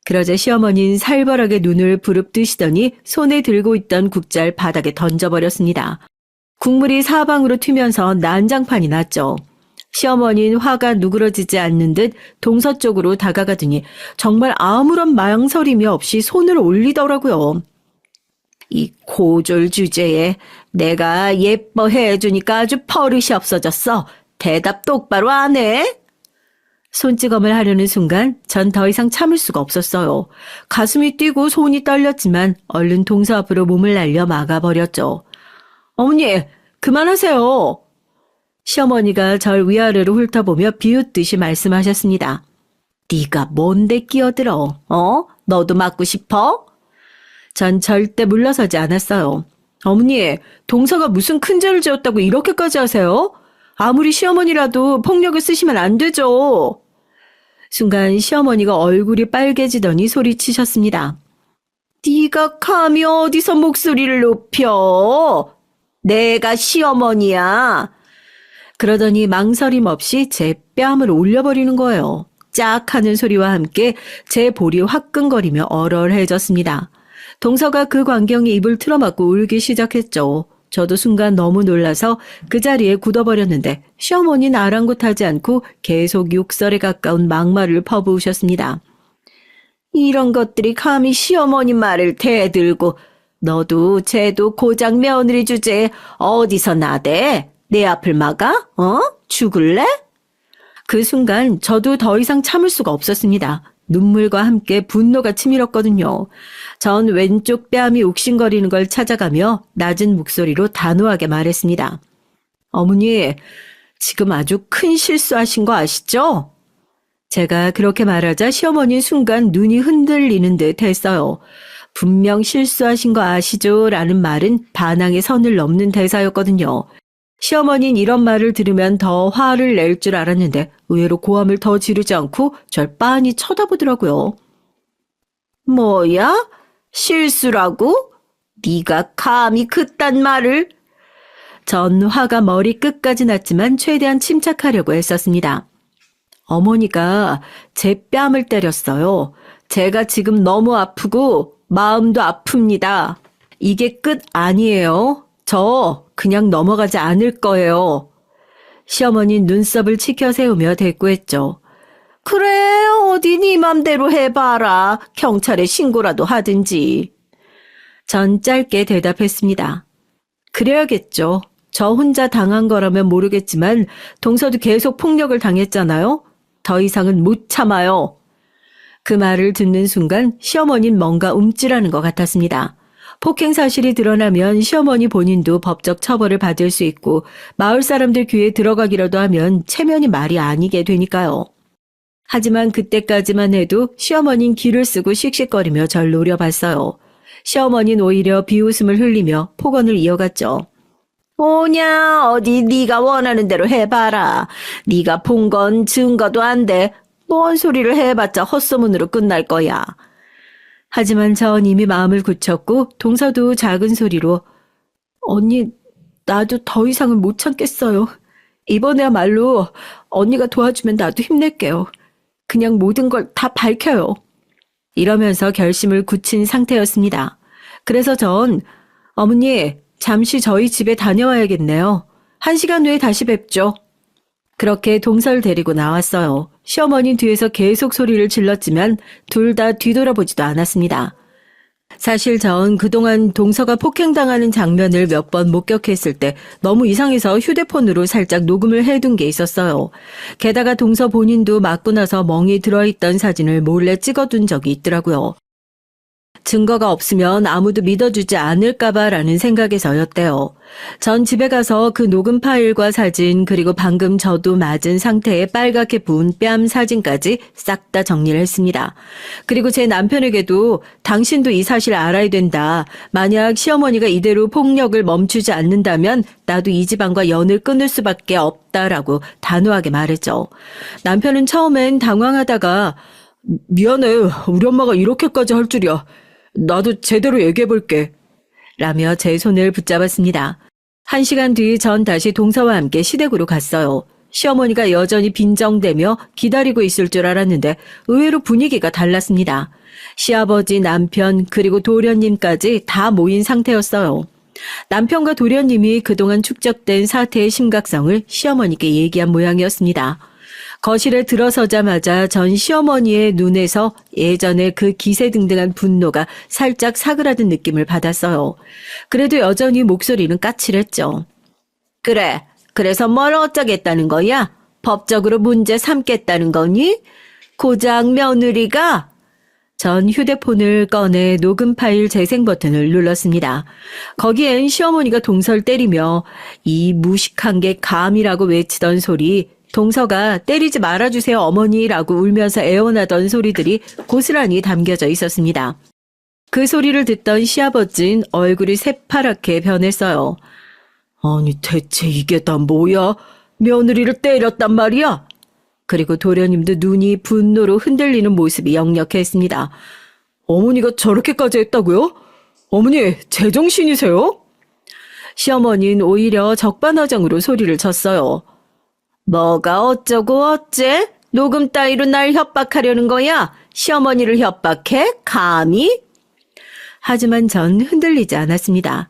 그러자 시어머니는 살벌하게 눈을 부릅뜨시더니 손에 들고 있던 국자를 바닥에 던져버렸습니다. 국물이 사방으로 튀면서 난장판이 났죠. 시어머니는 화가 누그러지지 않는 듯 동서 쪽으로 다가가더니 정말 아무런 망설임이 없이 손을 올리더라고요. 이 고졸 주제에 내가 예뻐해 주니까 아주 버릇이 없어졌어. 대답 똑바로 안 해? 손찌검을 하려는 순간 전 더 이상 참을 수가 없었어요. 가슴이 뛰고 손이 떨렸지만 얼른 동서 앞으로 몸을 날려 막아버렸죠. 어머니, 그만하세요. 시어머니가 절 위아래로 훑어보며 비웃듯이 말씀하셨습니다. 네가 뭔데 끼어들어? 너도 맞고 싶어? 전 절대 물러서지 않았어요. 어머니, 동서가 무슨 큰 죄를 지었다고 이렇게까지 하세요? 아무리 시어머니라도 폭력을 쓰시면 안 되죠. 순간 시어머니가 얼굴이 빨개지더니 소리치셨습니다. 네가 감히 어디서 목소리를 높여? 내가 시어머니야. 그러더니 망설임 없이 제 뺨을 올려버리는 거예요. 짝 하는 소리와 함께 제 볼이 화끈거리며 얼얼해졌습니다. 동서가 그 광경에 입을 틀어막고 울기 시작했죠. 저도 순간 너무 놀라서 그 자리에 굳어버렸는데 시어머니는 아랑곳하지 않고 계속 욕설에 가까운 막말을 퍼부으셨습니다. 이런 것들이 감히 시어머니 말을 대들고 너도 쟤도 고작 며느리 주제에 어디서 나대? 내 앞을 막아? 죽을래? 그 순간 저도 더 이상 참을 수가 없었습니다. 눈물과 함께 분노가 치밀었거든요. 전 왼쪽 뺨이 욱신거리는 걸 찾아가며 낮은 목소리로 단호하게 말했습니다. 어머니, 지금 아주 큰 실수하신 거 아시죠? 제가 그렇게 말하자 시어머니는 순간 눈이 흔들리는 듯 했어요. 분명 실수하신 거 아시죠? 라는 말은 반항의 선을 넘는 대사였거든요. 시어머니는 이런 말을 들으면 더 화를 낼 줄 알았는데 의외로 고함을 더 지르지 않고 절 빤히 쳐다보더라고요. 뭐야? 실수라고? 네가 감히 그딴 말을? 전 화가 머리 끝까지 났지만 최대한 침착하려고 애썼습니다. 어머니가 제 뺨을 때렸어요. 제가 지금 너무 아프고 마음도 아픕니다. 이게 끝 아니에요. 저 그냥 넘어가지 않을 거예요. 시어머니는 눈썹을 치켜 세우며 대꾸했죠. 그래, 어디 네 맘대로 해봐라. 경찰에 신고라도 하든지. 전 짧게 대답했습니다. 그래야겠죠. 저 혼자 당한 거라면 모르겠지만 동서도 계속 폭력을 당했잖아요. 더 이상은 못 참아요. 그 말을 듣는 순간 시어머니는 뭔가 움찔하는 것 같았습니다. 폭행 사실이 드러나면 시어머니 본인도 법적 처벌을 받을 수 있고 마을 사람들 귀에 들어가기라도 하면 체면이 말이 아니게 되니까요. 하지만 그때까지만 해도 시어머니는 기를 쓰고 씩씩거리며 절 노려봤어요. 시어머니는 오히려 비웃음을 흘리며 폭언을 이어갔죠. 오냐, 어디 네가 원하는 대로 해봐라. 네가 본 건 증거도 안 돼. 뭔 소리를 해봤자 헛소문으로 끝날 거야. 하지만 전 이미 마음을 굳혔고 동서도 작은 소리로 언니, 나도 더 이상은 못 참겠어요. 이번에야말로 언니가 도와주면 나도 힘낼게요. 그냥 모든 걸 다 밝혀요. 이러면서 결심을 굳힌 상태였습니다. 그래서 전 어머니, 잠시 저희 집에 다녀와야겠네요. 1시간 후에 다시 뵙죠. 그렇게 동서를 데리고 나왔어요. 시어머니는 뒤에서 계속 소리를 질렀지만 둘 다 뒤돌아보지도 않았습니다. 사실 전 그동안 동서가 폭행당하는 장면을 몇 번 목격했을 때 너무 이상해서 휴대폰으로 살짝 녹음을 해둔 게 있었어요. 게다가 동서 본인도 맞고 나서 멍이 들어있던 사진을 몰래 찍어둔 적이 있더라고요. 증거가 없으면 아무도 믿어주지 않을까봐라는 생각에서였대요. 전 집에 가서 그 녹음 파일과 사진 그리고 방금 저도 맞은 상태의 빨갛게 부은 뺨 사진까지 싹 다 정리를 했습니다. 그리고 제 남편에게도 당신도 이 사실을 알아야 된다. 만약 시어머니가 이대로 폭력을 멈추지 않는다면 나도 이 집안과 연을 끊을 수밖에 없다라고 단호하게 말했죠. 남편은 처음엔 당황하다가 미안해, 우리 엄마가 이렇게까지 할 줄이야. 나도 제대로 얘기해볼게. 라며 제 손을 붙잡았습니다. 1시간 뒤 전 다시 동서와 함께 시댁으로 갔어요. 시어머니가 여전히 빈정대며 기다리고 있을 줄 알았는데 의외로 분위기가 달랐습니다. 시아버지, 남편, 그리고 도련님까지 다 모인 상태였어요. 남편과 도련님이 그동안 축적된 사태의 심각성을 시어머니께 얘기한 모양이었습니다. 거실에 들어서자마자 전 시어머니의 눈에서 예전에 그 기세등등한 분노가 살짝 사그라든 느낌을 받았어요. 그래도 여전히 목소리는 까칠했죠. 그래, 그래서 뭘 어쩌겠다는 거야? 법적으로 문제 삼겠다는 거니? 고작 며느리가? 전 휴대폰을 꺼내 녹음 파일 재생 버튼을 눌렀습니다. 거기엔 시어머니가 동서를 때리며 이 무식한 게 감이라고 외치던 소리, 동서가 때리지 말아주세요 어머니라고 울면서 애원하던 소리들이 고스란히 담겨져 있었습니다. 그 소리를 듣던 시아버진 얼굴이 새파랗게 변했어요. 아니 대체 이게 다 뭐야? 며느리를 때렸단 말이야? 그리고 도련님도 눈이 분노로 흔들리는 모습이 역력했습니다. 어머니가 저렇게까지 했다고요? 어머니 제정신이세요? 시어머니는 오히려 적반하장으로 소리를 쳤어요. 뭐가 어쩌고 어째? 녹음 따위로 날 협박하려는 거야? 시어머니를 협박해? 감히? 하지만 전 흔들리지 않았습니다.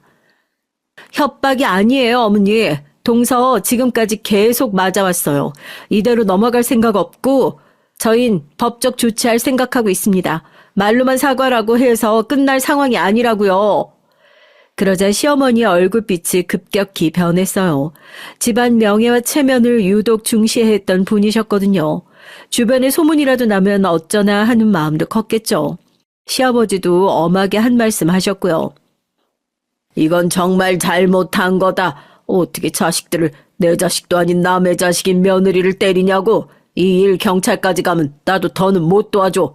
협박이 아니에요, 어머니. 동서 지금까지 계속 맞아왔어요. 이대로 넘어갈 생각 없고 저흰 법적 조치할 생각하고 있습니다. 말로만 사과라고 해서 끝날 상황이 아니라고요. 그러자 시어머니의 얼굴빛이 급격히 변했어요. 집안 명예와 체면을 유독 중시했던 분이셨거든요. 주변에 소문이라도 나면 어쩌나 하는 마음도 컸겠죠. 시아버지도 엄하게 한 말씀 하셨고요. 이건 정말 잘못한 거다. 어떻게 자식들을 내 자식도 아닌 남의 자식인 며느리를 때리냐고. 이 일 경찰까지 가면 나도 더는 못 도와줘.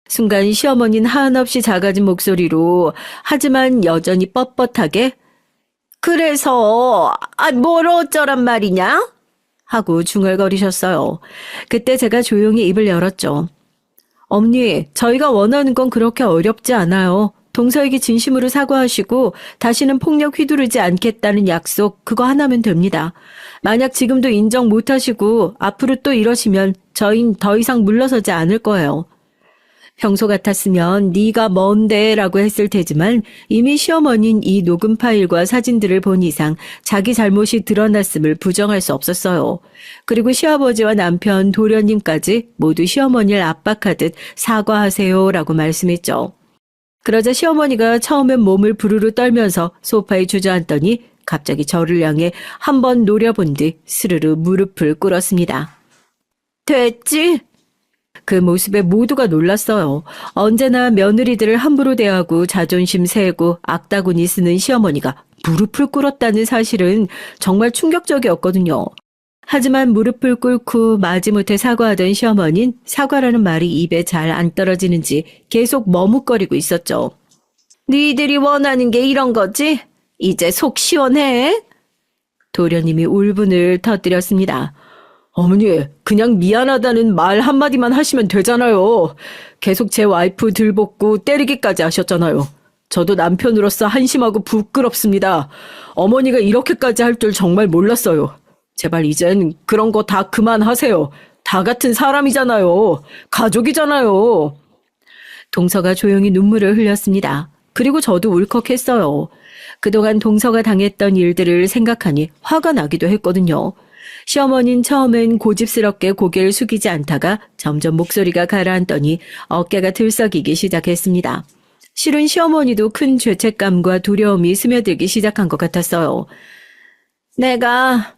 순간 시어머니는 한없이 작아진 목소리로 하지만 여전히 뻣뻣하게 그래서 뭘 어쩌란 말이냐? 하고 중얼거리셨어요. 그때 제가 조용히 입을 열었죠. 어머니, 저희가 원하는 건 그렇게 어렵지 않아요. 동서에게 진심으로 사과하시고 다시는 폭력 휘두르지 않겠다는 약속 그거 하나면 됩니다. 만약 지금도 인정 못하시고 앞으로 또 이러시면 저흰 더 이상 물러서지 않을 거예요. 평소 같았으면 네가 뭔데 라고 했을 테지만 이미 시어머니는 이 녹음 파일과 사진들을 본 이상 자기 잘못이 드러났음을 부정할 수 없었어요. 그리고 시아버지와 남편, 도련님까지 모두 시어머니를 압박하듯 사과하세요 라고 말씀했죠. 그러자 시어머니가 처음엔 몸을 부르르 떨면서 소파에 주저앉더니 갑자기 저를 향해 한번 노려본 뒤 스르르 무릎을 꿇었습니다. 됐지? 그 모습에 모두가 놀랐어요. 언제나 며느리들을 함부로 대하고 자존심 세고 악다구니 쓰는 시어머니가 무릎을 꿇었다는 사실은 정말 충격적이었거든요. 하지만 무릎을 꿇고 마지못해 사과하던 시어머니는 사과라는 말이 입에 잘 안 떨어지는지 계속 머뭇거리고 있었죠. 니들이 원하는 게 이런 거지? 이제 속 시원해? 도련님이 울분을 터뜨렸습니다. 어머니, 그냥 미안하다는 말 한마디만 하시면 되잖아요. 계속 제 와이프 들볶고 때리기까지 하셨잖아요. 저도 남편으로서 한심하고 부끄럽습니다. 어머니가 이렇게까지 할 줄 정말 몰랐어요. 제발 이젠 그런 거 다 그만하세요. 다 같은 사람이잖아요. 가족이잖아요. 동서가 조용히 눈물을 흘렸습니다. 그리고 저도 울컥했어요. 그동안 동서가 당했던 일들을 생각하니 화가 나기도 했거든요. 시어머니는 처음엔 고집스럽게 고개를 숙이지 않다가 점점 목소리가 가라앉더니 어깨가 들썩이기 시작했습니다. 실은 시어머니도 큰 죄책감과 두려움이 스며들기 시작한 것 같았어요. 내가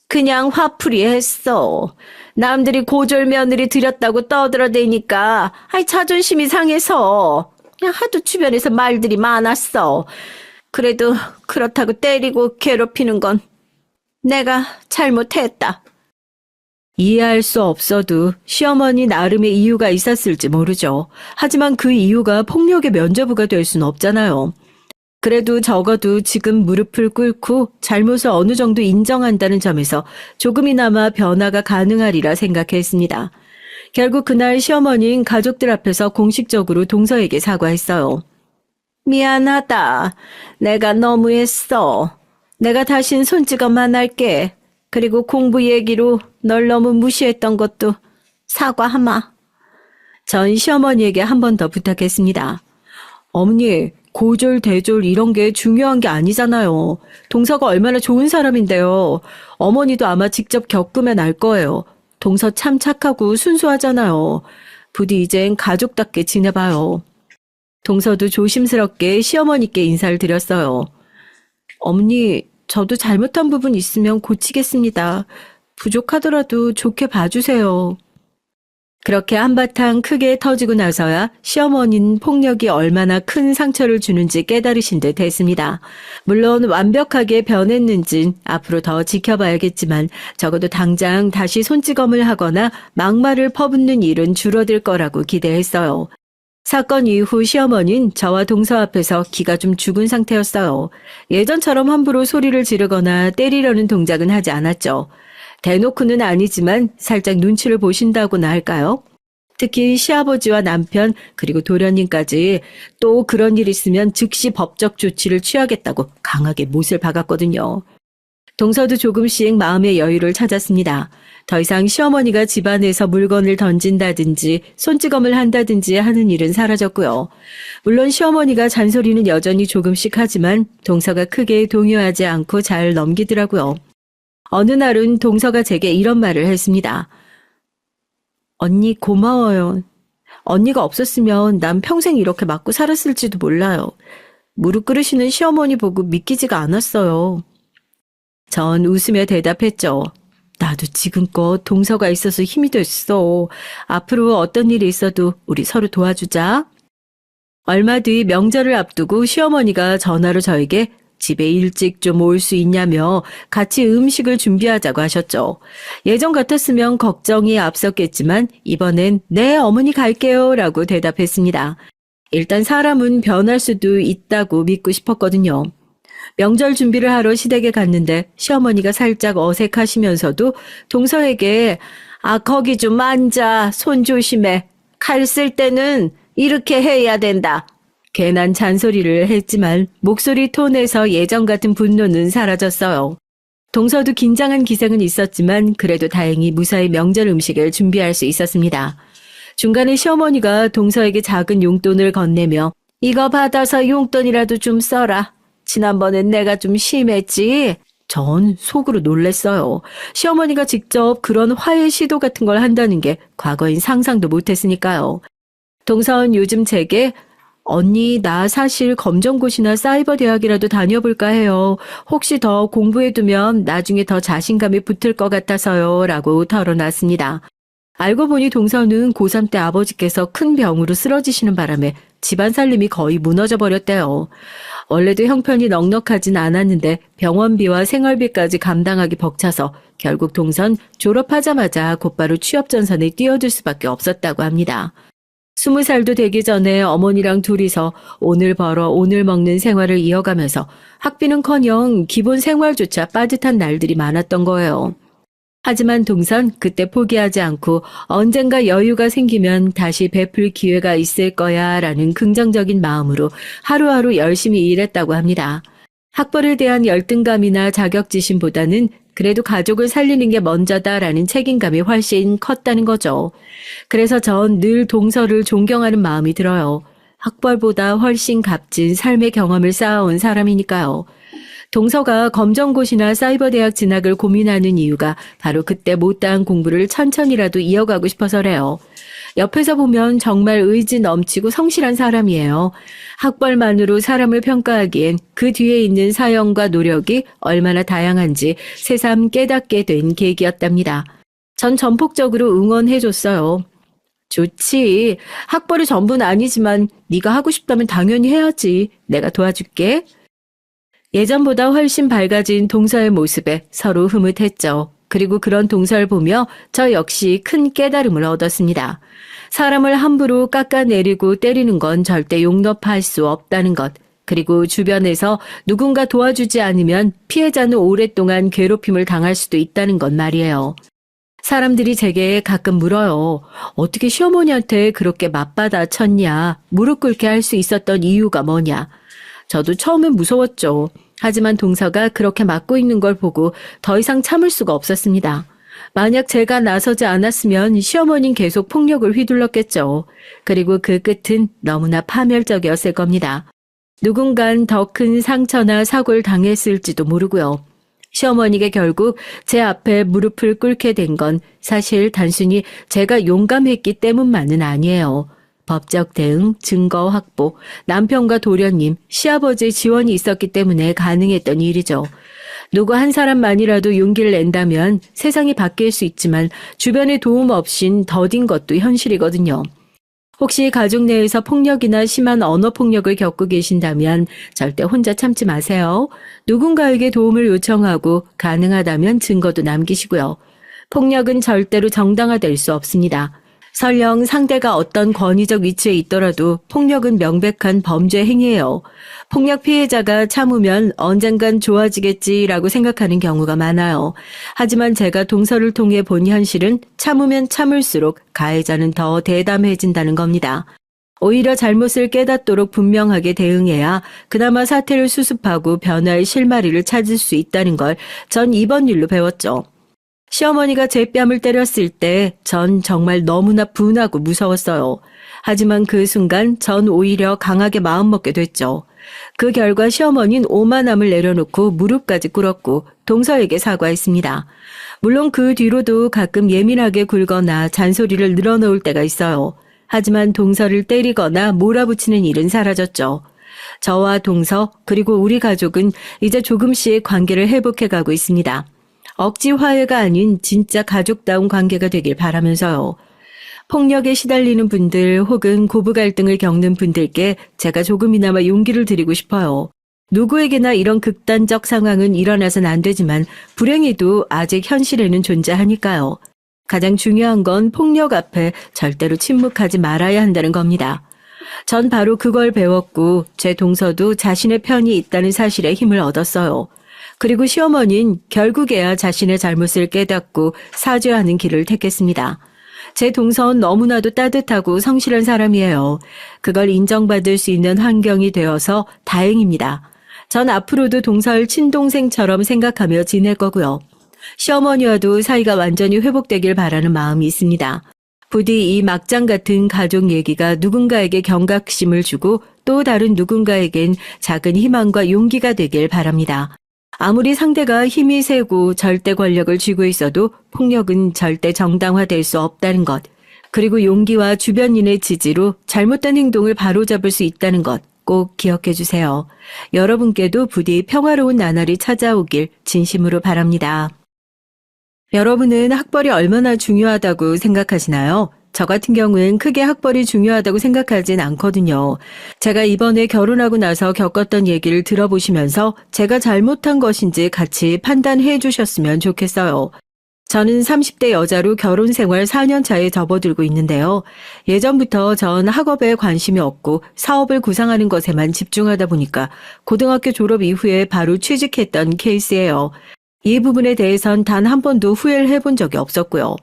그냥 화풀이 했어. 남들이 고졸 며느리 들였다고 떠들어대니까 자존심이 상해서 그냥 하도 주변에서 말들이 많았어. 그래도 그렇다고 때리고 괴롭히는 건 내가 잘못했다. 이해할 수 없어도 시어머니 나름의 이유가 있었을지 모르죠. 하지만 그 이유가 폭력의 면죄부가 될 수는 없잖아요. 그래도 적어도 지금 무릎을 꿇고 잘못을 어느 정도 인정한다는 점에서 조금이나마 변화가 가능하리라 생각했습니다. 결국 그날 시어머니는 가족들 앞에서 공식적으로 동서에게 사과했어요. 미안하다. 내가 너무했어. 내가 다신 손찌검 안 할게. 그리고 공부 얘기로 널 너무 무시했던 것도 사과하마. 전 시어머니에게 한 번 더 부탁했습니다. 어머니, 고졸, 대졸 이런 게 중요한 게 아니잖아요. 동서가 얼마나 좋은 사람인데요. 어머니도 아마 직접 겪으면 알 거예요. 동서 참 착하고 순수하잖아요. 부디 이젠 가족답게 지내봐요. 동서도 조심스럽게 시어머니께 인사를 드렸어요. 어머니, 저도 잘못한 부분 있으면 고치겠습니다. 부족하더라도 좋게 봐주세요. 그렇게 한바탕 크게 터지고 나서야 시어머니는 폭력이 얼마나 큰 상처를 주는지 깨달으신 듯 했습니다. 물론 완벽하게 변했는진 앞으로 더 지켜봐야겠지만 적어도 당장 다시 손찌검을 하거나 막말을 퍼붓는 일은 줄어들 거라고 기대했어요. 사건 이후 시어머니는 저와 동서 앞에서 기가 좀 죽은 상태였어요. 예전처럼 함부로 소리를 지르거나 때리려는 동작은 하지 않았죠. 대놓고는 아니지만 살짝 눈치를 보신다고나 할까요? 특히 시아버지와 남편 그리고 도련님까지 또 그런 일 있으면 즉시 법적 조치를 취하겠다고 강하게 못을 박았거든요. 동서도 조금씩 마음의 여유를 찾았습니다. 더 이상 시어머니가 집안에서 물건을 던진다든지 손찌검을 한다든지 하는 일은 사라졌고요. 물론 시어머니가 잔소리는 여전히 조금씩 하지만 동서가 크게 동요하지 않고 잘 넘기더라고요. 어느 날은 동서가 제게 이런 말을 했습니다. 언니 고마워요. 언니가 없었으면 난 평생 이렇게 맞고 살았을지도 몰라요. 무릎 꿇으시는 시어머니 보고 믿기지가 않았어요. 전 웃으며 대답했죠. 나도 지금껏 동서가 있어서 힘이 됐어. 앞으로 어떤 일이 있어도 우리 서로 도와주자. 얼마 뒤 명절을 앞두고 시어머니가 전화로 저에게 집에 일찍 좀 올 수 있냐며 같이 음식을 준비하자고 하셨죠. 예전 같았으면 걱정이 앞섰겠지만 이번엔 네 어머니 갈게요 라고 대답했습니다. 일단 사람은 변할 수도 있다고 믿고 싶었거든요. 명절 준비를 하러 시댁에 갔는데 시어머니가 살짝 어색하시면서도 동서에게 거기 좀 앉아. 손 조심해. 칼 쓸 때는 이렇게 해야 된다. 괜한 잔소리를 했지만 목소리 톤에서 예전 같은 분노는 사라졌어요. 동서도 긴장한 기색은 있었지만 그래도 다행히 무사히 명절 음식을 준비할 수 있었습니다. 중간에 시어머니가 동서에게 작은 용돈을 건네며 이거 받아서 용돈이라도 좀 써라. 지난번엔 내가 좀 심했지? 전 속으로 놀랬어요. 시어머니가 직접 그런 화해 시도 같은 걸 한다는 게 과거엔 상상도 못했으니까요. 동서는 요즘 제게 언니 나 사실 검정고시나 사이버 대학이라도 다녀볼까 해요. 혹시 더 공부해두면 나중에 더 자신감이 붙을 것 같아서요 라고 털어놨습니다. 알고 보니 동서는 고3 때 아버지께서 큰 병으로 쓰러지시는 바람에 집안 살림이 거의 무너져 버렸대요. 원래도 형편이 넉넉하진 않았는데 병원비와 생활비까지 감당하기 벅차서 결국 동선 졸업하자마자 곧바로 취업 전선에 뛰어들 수밖에 없었다고 합니다. 20살도 되기 전에 어머니랑 둘이서 오늘 벌어 오늘 먹는 생활을 이어가면서 학비는커녕 기본 생활조차 빠듯한 날들이 많았던 거예요. 하지만 동선 그때 포기하지 않고 언젠가 여유가 생기면 다시 베풀 기회가 있을 거야 라는 긍정적인 마음으로 하루하루 열심히 일했다고 합니다. 학벌에 대한 열등감이나 자격지심보다는 그래도 가족을 살리는 게 먼저다라는 책임감이 훨씬 컸다는 거죠. 그래서 전 늘 동서를 존경하는 마음이 들어요. 학벌보다 훨씬 값진 삶의 경험을 쌓아온 사람이니까요. 동서가 검정고시나 사이버 대학 진학을 고민하는 이유가 바로 그때 못다한 공부를 천천히라도 이어가고 싶어서래요. 옆에서 보면 정말 의지 넘치고 성실한 사람이에요. 학벌만으로 사람을 평가하기엔 그 뒤에 있는 사연과 노력이 얼마나 다양한지 새삼 깨닫게 된 계기였답니다. 전 전폭적으로 응원해줬어요. 좋지. 학벌이 전부는 아니지만 네가 하고 싶다면 당연히 해야지. 내가 도와줄게. 예전보다 훨씬 밝아진 동서의 모습에 서로 흐뭇했죠. 그리고 그런 동서를 보며 저 역시 큰 깨달음을 얻었습니다. 사람을 함부로 깎아내리고 때리는 건 절대 용납할 수 없다는 것. 그리고 주변에서 누군가 도와주지 않으면 피해자는 오랫동안 괴롭힘을 당할 수도 있다는 건 말이에요. 사람들이 제게 가끔 물어요. 어떻게 시어머니한테 그렇게 맞받아 쳤냐? 무릎 꿇게 할 수 있었던 이유가 뭐냐? 저도 처음엔 무서웠죠. 하지만 동서가 그렇게 맞고 있는 걸 보고 더 이상 참을 수가 없었습니다. 만약 제가 나서지 않았으면 시어머니는 계속 폭력을 휘둘렀겠죠. 그리고 그 끝은 너무나 파멸적이었을 겁니다. 누군간 더 큰 상처나 사고를 당했을지도 모르고요. 시어머니가 결국 제 앞에 무릎을 꿇게 된 건 사실 단순히 제가 용감했기 때문만은 아니에요. 법적 대응, 증거 확보, 남편과 도련님, 시아버지의 지원이 있었기 때문에 가능했던 일이죠. 누구 한 사람만이라도 용기를 낸다면 세상이 바뀔 수 있지만 주변의 도움 없인 더딘 것도 현실이거든요. 혹시 가족 내에서 폭력이나 심한 언어 폭력을 겪고 계신다면 절대 혼자 참지 마세요. 누군가에게 도움을 요청하고 가능하다면 증거도 남기시고요. 폭력은 절대로 정당화될 수 없습니다. 설령 상대가 어떤 권위적 위치에 있더라도 폭력은 명백한 범죄 행위예요. 폭력 피해자가 참으면 언젠간 좋아지겠지라고 생각하는 경우가 많아요. 하지만 제가 동서를 통해 본 현실은 참으면 참을수록 가해자는 더 대담해진다는 겁니다. 오히려 잘못을 깨닫도록 분명하게 대응해야 그나마 사태를 수습하고 변화의 실마리를 찾을 수 있다는 걸 전 이번 일로 배웠죠. 시어머니가 제 뺨을 때렸을 때 전 정말 너무나 분하고 무서웠어요. 하지만 그 순간 전 오히려 강하게 마음먹게 됐죠. 그 결과 시어머니는 오만함을 내려놓고 무릎까지 꿇었고 동서에게 사과했습니다. 물론 그 뒤로도 가끔 예민하게 굴거나 잔소리를 늘어놓을 때가 있어요. 하지만 동서를 때리거나 몰아붙이는 일은 사라졌죠. 저와 동서 그리고 우리 가족은 이제 조금씩 관계를 회복해가고 있습니다. 억지 화해가 아닌 진짜 가족다운 관계가 되길 바라면서요. 폭력에 시달리는 분들 혹은 고부 갈등을 겪는 분들께 제가 조금이나마 용기를 드리고 싶어요. 누구에게나 이런 극단적 상황은 일어나선 안 되지만 불행히도 아직 현실에는 존재하니까요. 가장 중요한 건 폭력 앞에 절대로 침묵하지 말아야 한다는 겁니다. 전 바로 그걸 배웠고 제 동서도 자신의 편이 있다는 사실에 힘을 얻었어요. 그리고 시어머니는 결국에야 자신의 잘못을 깨닫고 사죄하는 길을 택했습니다. 제 동서는 너무나도 따뜻하고 성실한 사람이에요. 그걸 인정받을 수 있는 환경이 되어서 다행입니다. 전 앞으로도 동서를 친동생처럼 생각하며 지낼 거고요. 시어머니와도 사이가 완전히 회복되길 바라는 마음이 있습니다. 부디 이 막장 같은 가족 얘기가 누군가에게 경각심을 주고 또 다른 누군가에겐 작은 희망과 용기가 되길 바랍니다. 아무리 상대가 힘이 세고 절대 권력을 쥐고 있어도 폭력은 절대 정당화될 수 없다는 것, 그리고 용기와 주변인의 지지로 잘못된 행동을 바로잡을 수 있다는 것 꼭 기억해 주세요. 여러분께도 부디 평화로운 나날이 찾아오길 진심으로 바랍니다. 여러분은 학벌이 얼마나 중요하다고 생각하시나요? 저 같은 경우엔 크게 학벌이 중요하다고 생각하진 않거든요. 제가 이번에 결혼하고 나서 겪었던 얘기를 들어보시면서 제가 잘못한 것인지 같이 판단해 주셨으면 좋겠어요. 저는 30대 여자로 결혼 생활 4년 차에 접어들고 있는데요. 예전부터 전 학업에 관심이 없고 사업을 구상하는 것에만 집중하다 보니까 고등학교 졸업 이후에 바로 취직했던 케이스예요. 이 부분에 대해선 단 한 번도 후회를 해본 적이 없었고요.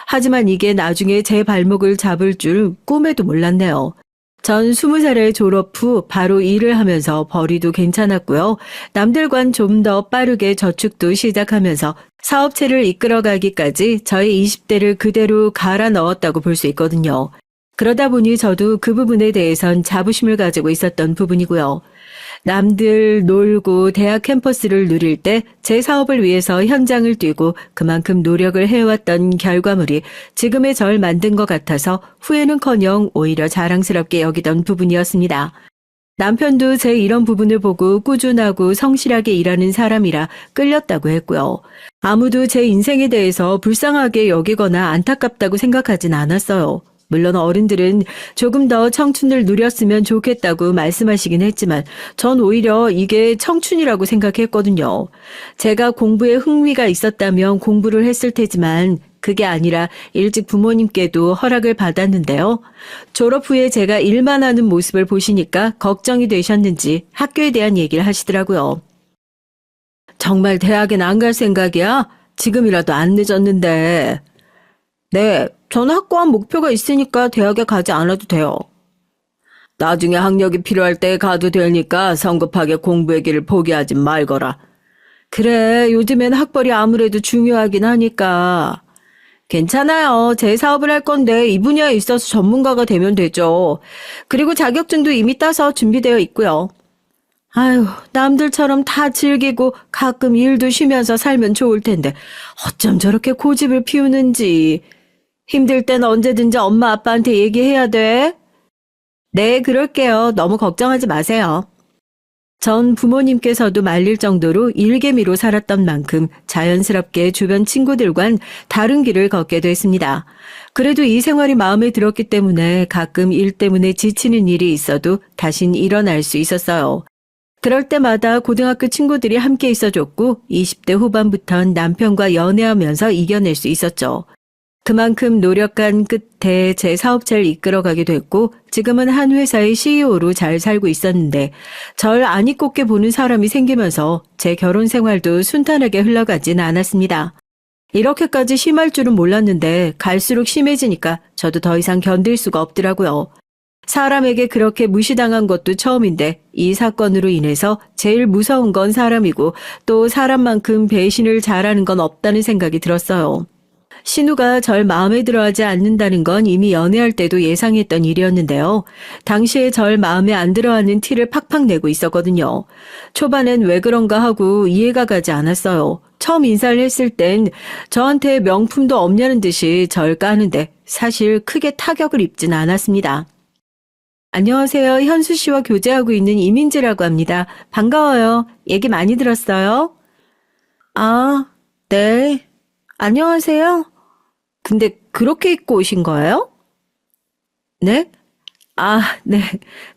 하지만 이게 나중에 제 발목을 잡을 줄 꿈에도 몰랐네요. 전 20살에 졸업 후 바로 일을 하면서 벌이도 괜찮았고요. 남들과는 좀 더 빠르게 저축도 시작하면서 사업체를 이끌어가기까지 저의 20대를 그대로 갈아 넣었다고 볼 수 있거든요. 그러다 보니 저도 그 부분에 대해선 자부심을 가지고 있었던 부분이고요. 남들 놀고 대학 캠퍼스를 누릴 때 제 사업을 위해서 현장을 뛰고 그만큼 노력을 해왔던 결과물이 지금의 절 만든 것 같아서 후회는커녕 오히려 자랑스럽게 여기던 부분이었습니다. 남편도 제 이런 부분을 보고 꾸준하고 성실하게 일하는 사람이라 끌렸다고 했고요. 아무도 제 인생에 대해서 불쌍하게 여기거나 안타깝다고 생각하진 않았어요. 물론 어른들은 조금 더 청춘을 누렸으면 좋겠다고 말씀하시긴 했지만 전 오히려 이게 청춘이라고 생각했거든요. 제가 공부에 흥미가 있었다면 공부를 했을 테지만 그게 아니라 일찍 부모님께도 허락을 받았는데요. 졸업 후에 제가 일만 하는 모습을 보시니까 걱정이 되셨는지 학교에 대한 얘기를 하시더라고요. 정말 대학엔 안 갈 생각이야? 지금이라도 안 늦었는데. 네, 저는 확고한 목표가 있으니까 대학에 가지 않아도 돼요. 나중에 학력이 필요할 때 가도 되니까 성급하게 공부의 길을 포기하지 말거라. 그래, 요즘엔 학벌이 아무래도 중요하긴 하니까. 괜찮아요. 제 사업을 할 건데 이 분야에 있어서 전문가가 되면 되죠. 그리고 자격증도 이미 따서 준비되어 있고요. 아유, 남들처럼 다 즐기고 가끔 일도 쉬면서 살면 좋을 텐데 어쩜 저렇게 고집을 피우는지. 힘들 땐 언제든지 엄마 아빠한테 얘기해야 돼. 네, 그럴게요. 너무 걱정하지 마세요. 전 부모님께서도 말릴 정도로 일개미로 살았던 만큼 자연스럽게 주변 친구들과는 다른 길을 걷게 됐습니다. 그래도 이 생활이 마음에 들었기 때문에 가끔 일 때문에 지치는 일이 있어도 다신 일어날 수 있었어요. 그럴 때마다 고등학교 친구들이 함께 있어줬고 20대 후반부턴 남편과 연애하면서 이겨낼 수 있었죠. 그만큼 노력한 끝에 제 사업체를 이끌어가게 됐고 지금은 한 회사의 CEO로 잘 살고 있었는데 절 아니 꼽게 보는 사람이 생기면서 제 결혼 생활도 순탄하게 흘러가진 않았습니다. 이렇게까지 심할 줄은 몰랐는데 갈수록 심해지니까 저도 더 이상 견딜 수가 없더라고요. 사람에게 그렇게 무시당한 것도 처음인데 이 사건으로 인해서 제일 무서운 건 사람이고 또 사람만큼 배신을 잘하는 건 없다는 생각이 들었어요. 신우가 절 마음에 들어하지 않는다는 건 이미 연애할 때도 예상했던 일이었는데요. 당시에 절 마음에 안 들어하는 티를 팍팍 내고 있었거든요. 초반엔 왜 그런가 하고 이해가 가지 않았어요. 처음 인사를 했을 땐 저한테 명품도 없냐는 듯이 절 까는데 사실 크게 타격을 입진 않았습니다. 안녕하세요. 현수 씨와 교제하고 있는 이민지라고 합니다. 반가워요. 얘기 많이 들었어요? 아, 네. 안녕하세요. 근데 그렇게 입고 오신 거예요? 네? 아, 네.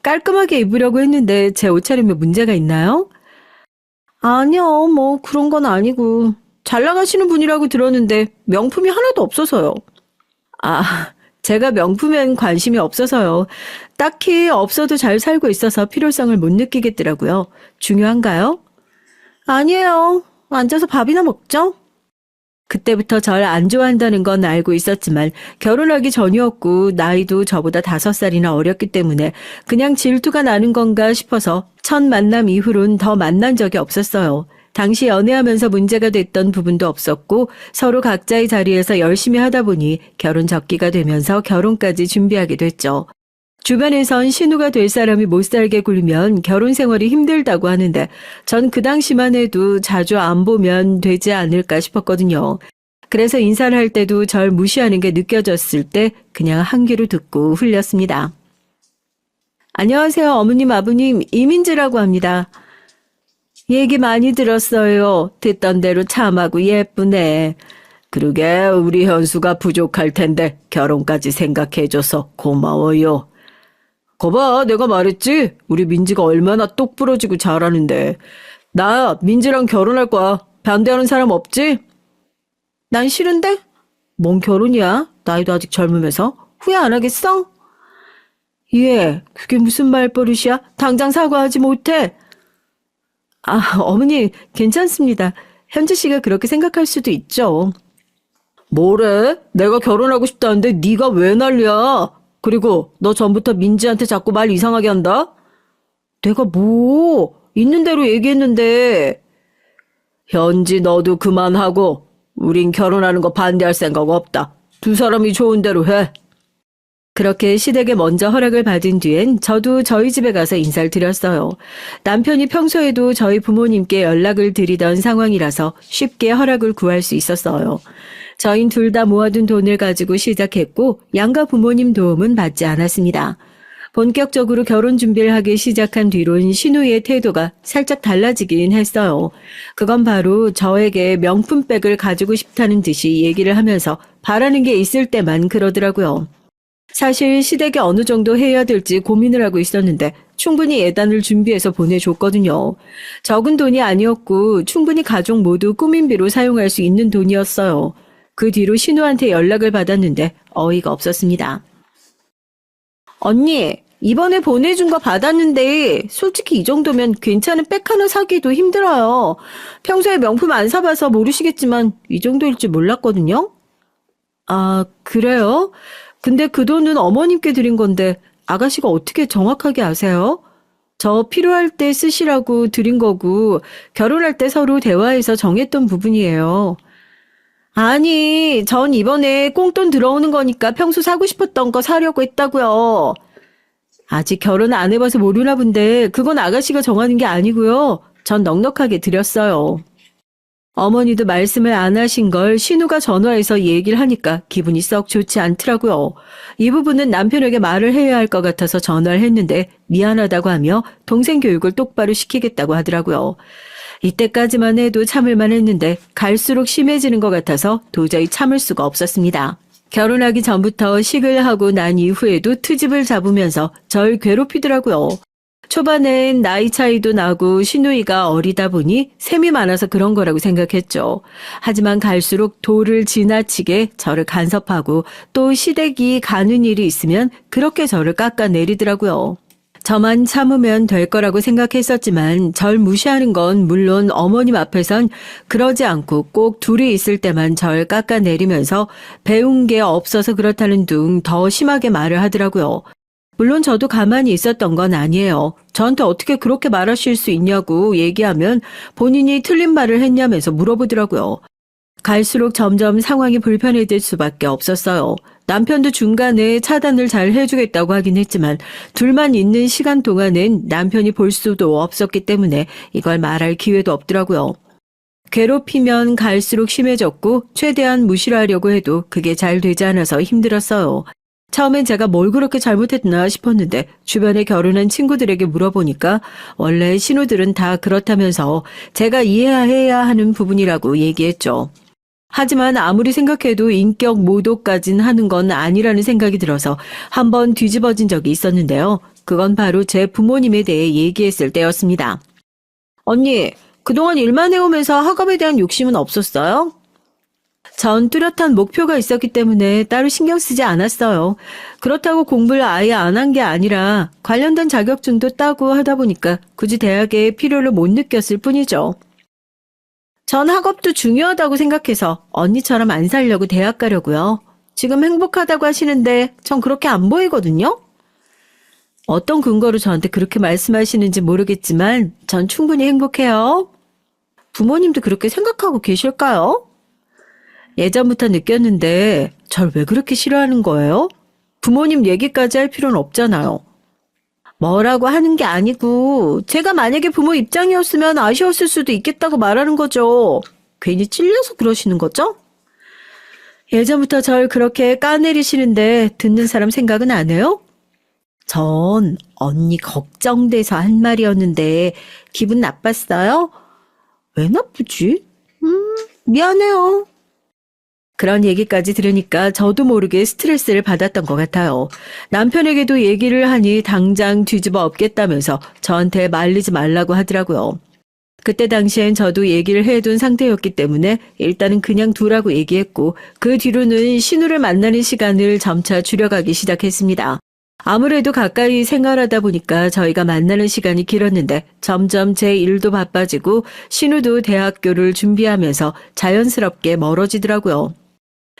깔끔하게 입으려고 했는데 제 옷차림에 문제가 있나요? 아니요, 뭐 그런 건 아니고. 잘 나가시는 분이라고 들었는데 명품이 하나도 없어서요. 아, 제가 명품엔 관심이 없어서요. 딱히 없어도 잘 살고 있어서 필요성을 못 느끼겠더라고요. 중요한가요? 아니에요. 앉아서 밥이나 먹죠? 그때부터 절 안 좋아한다는 건 알고 있었지만 결혼하기 전이었고 나이도 저보다 5살이나 어렸기 때문에 그냥 질투가 나는 건가 싶어서 첫 만남 이후론 더 만난 적이 없었어요. 당시 연애하면서 문제가 됐던 부분도 없었고 서로 각자의 자리에서 열심히 하다 보니 결혼 적기가 되면서 결혼까지 준비하게 됐죠. 주변에선 신우가 될 사람이 못 살게 굴면 결혼 생활이 힘들다고 하는데 전 그 당시만 해도 자주 안 보면 되지 않을까 싶었거든요. 그래서 인사를 할 때도 절 무시하는 게 느껴졌을 때 그냥 한 귀로 듣고 흘렸습니다. 안녕하세요. 어머님, 아버님, 이민지라고 합니다. 얘기 많이 들었어요. 듣던 대로 참하고 예쁘네. 그러게 우리 현수가 부족할 텐데 결혼까지 생각해줘서 고마워요. 거봐, 내가 말했지? 우리 민지가 얼마나 똑부러지고 잘하는데. 나 민지랑 결혼할 거야. 반대하는 사람 없지? 난 싫은데? 뭔 결혼이야? 나이도 아직 젊으면서. 후회 안 하겠어? 예, 그게 무슨 말버릇이야? 당장 사과하지 못해? 아, 어머니, 괜찮습니다. 현주 씨가 그렇게 생각할 수도 있죠. 뭐래? 내가 결혼하고 싶다는데 네가 왜 난리야? 그리고 너 전부터 민지한테 자꾸 말 이상하게 한다? 내가 뭐 있는 대로 얘기했는데. 현지 너도 그만하고 우린 결혼하는 거 반대할 생각 없다. 두 사람이 좋은 대로 해. 그렇게 시댁에 먼저 허락을 받은 뒤엔 저도 저희 집에 가서 인사를 드렸어요. 남편이 평소에도 저희 부모님께 연락을 드리던 상황이라서 쉽게 허락을 구할 수 있었어요. 저흰 둘 다 모아둔 돈을 가지고 시작했고 양가 부모님 도움은 받지 않았습니다. 본격적으로 결혼 준비를 하기 시작한 뒤론 신우의 태도가 살짝 달라지긴 했어요. 그건 바로 저에게 명품백을 가지고 싶다는 듯이 얘기를 하면서 바라는 게 있을 때만 그러더라고요. 사실 시댁에 어느 정도 해야 될지 고민을 하고 있었는데 충분히 예단을 준비해서 보내줬거든요. 적은 돈이 아니었고 충분히 가족 모두 꾸민비로 사용할 수 있는 돈이었어요. 그 뒤로 신우한테 연락을 받았는데 어이가 없었습니다. 언니, 이번에 보내준 거 받았는데 솔직히 이 정도면 괜찮은 백 하나 사기도 힘들어요. 평소에 명품 안 사봐서 모르시겠지만 이 정도일 줄 몰랐거든요. 아, 그래요? 근데 그 돈은 어머님께 드린 건데 아가씨가 어떻게 정확하게 아세요? 저 필요할 때 쓰시라고 드린 거고 결혼할 때 서로 대화해서 정했던 부분이에요. 아니, 전 이번에 꽁돈 들어오는 거니까 평소 사고 싶었던 거 사려고 했다고요. 아직 결혼 안 해봐서 모르나 본데 그건 아가씨가 정하는 게 아니고요. 전 넉넉하게 드렸어요. 어머니도 말씀을 안 하신 걸 신우가 전화해서 얘기를 하니까 기분이 썩 좋지 않더라고요. 이 부분은 남편에게 말을 해야 할 것 같아서 전화를 했는데 미안하다고 하며 동생 교육을 똑바로 시키겠다고 하더라고요. 이때까지만 해도 참을만 했는데 갈수록 심해지는 것 같아서 도저히 참을 수가 없었습니다. 결혼하기 전부터 식을 하고 난 이후에도 트집을 잡으면서 절 괴롭히더라고요. 초반엔 나이 차이도 나고 시누이가 어리다 보니 셈이 많아서 그런 거라고 생각했죠. 하지만 갈수록 도를 지나치게 저를 간섭하고 또 시댁이 가는 일이 있으면 그렇게 저를 깎아내리더라고요. 저만 참으면 될 거라고 생각했었지만 절 무시하는 건 물론 어머님 앞에선 그러지 않고 꼭 둘이 있을 때만 절 깎아내리면서 배운 게 없어서 그렇다는 둥 더 심하게 말을 하더라고요. 물론 저도 가만히 있었던 건 아니에요. 저한테 어떻게 그렇게 말하실 수 있냐고 얘기하면 본인이 틀린 말을 했냐면서 물어보더라고요. 갈수록 점점 상황이 불편해질 수밖에 없었어요. 남편도 중간에 차단을 잘 해주겠다고 하긴 했지만 둘만 있는 시간 동안은 남편이 볼 수도 없었기 때문에 이걸 말할 기회도 없더라고요. 괴롭히면 갈수록 심해졌고 최대한 무시를 하려고 해도 그게 잘 되지 않아서 힘들었어요. 처음엔 제가 뭘 그렇게 잘못했나 싶었는데 주변에 결혼한 친구들에게 물어보니까 원래 신우들은 다 그렇다면서 제가 이해해야 하는 부분이라고 얘기했죠. 하지만 아무리 생각해도 인격 모독까진 하는 건 아니라는 생각이 들어서 한번 뒤집어진 적이 있었는데요. 그건 바로 제 부모님에 대해 얘기했을 때였습니다. 언니, 그동안 일만 해오면서 학업에 대한 욕심은 없었어요? 전 뚜렷한 목표가 있었기 때문에 따로 신경 쓰지 않았어요. 그렇다고 공부를 아예 안 한 게 아니라 관련된 자격증도 따고 하다 보니까 굳이 대학에 필요를 못 느꼈을 뿐이죠. 전 학업도 중요하다고 생각해서 언니처럼 안 살려고 대학 가려고요. 지금 행복하다고 하시는데 전 그렇게 안 보이거든요? 어떤 근거로 저한테 그렇게 말씀하시는지 모르겠지만 전 충분히 행복해요. 부모님도 그렇게 생각하고 계실까요? 예전부터 느꼈는데 절 왜 그렇게 싫어하는 거예요? 부모님 얘기까지 할 필요는 없잖아요. 뭐라고 하는 게 아니고 제가 만약에 부모 입장이었으면 아쉬웠을 수도 있겠다고 말하는 거죠. 괜히 찔려서 그러시는 거죠? 예전부터 절 그렇게 까내리시는데 듣는 사람 생각은 안 해요? 전 언니 걱정돼서 한 말이었는데 기분 나빴어요? 왜 나쁘지? 미안해요. 그런 얘기까지 들으니까 저도 모르게 스트레스를 받았던 것 같아요. 남편에게도 얘기를 하니 당장 뒤집어 엎겠다면서 저한테 말리지 말라고 하더라고요. 그때 당시엔 저도 얘기를 해둔 상태였기 때문에 일단은 그냥 두라고 얘기했고 그 뒤로는 신우를 만나는 시간을 점차 줄여가기 시작했습니다. 아무래도 가까이 생활하다 보니까 저희가 만나는 시간이 길었는데 점점 제 일도 바빠지고 신우도 대학교를 준비하면서 자연스럽게 멀어지더라고요.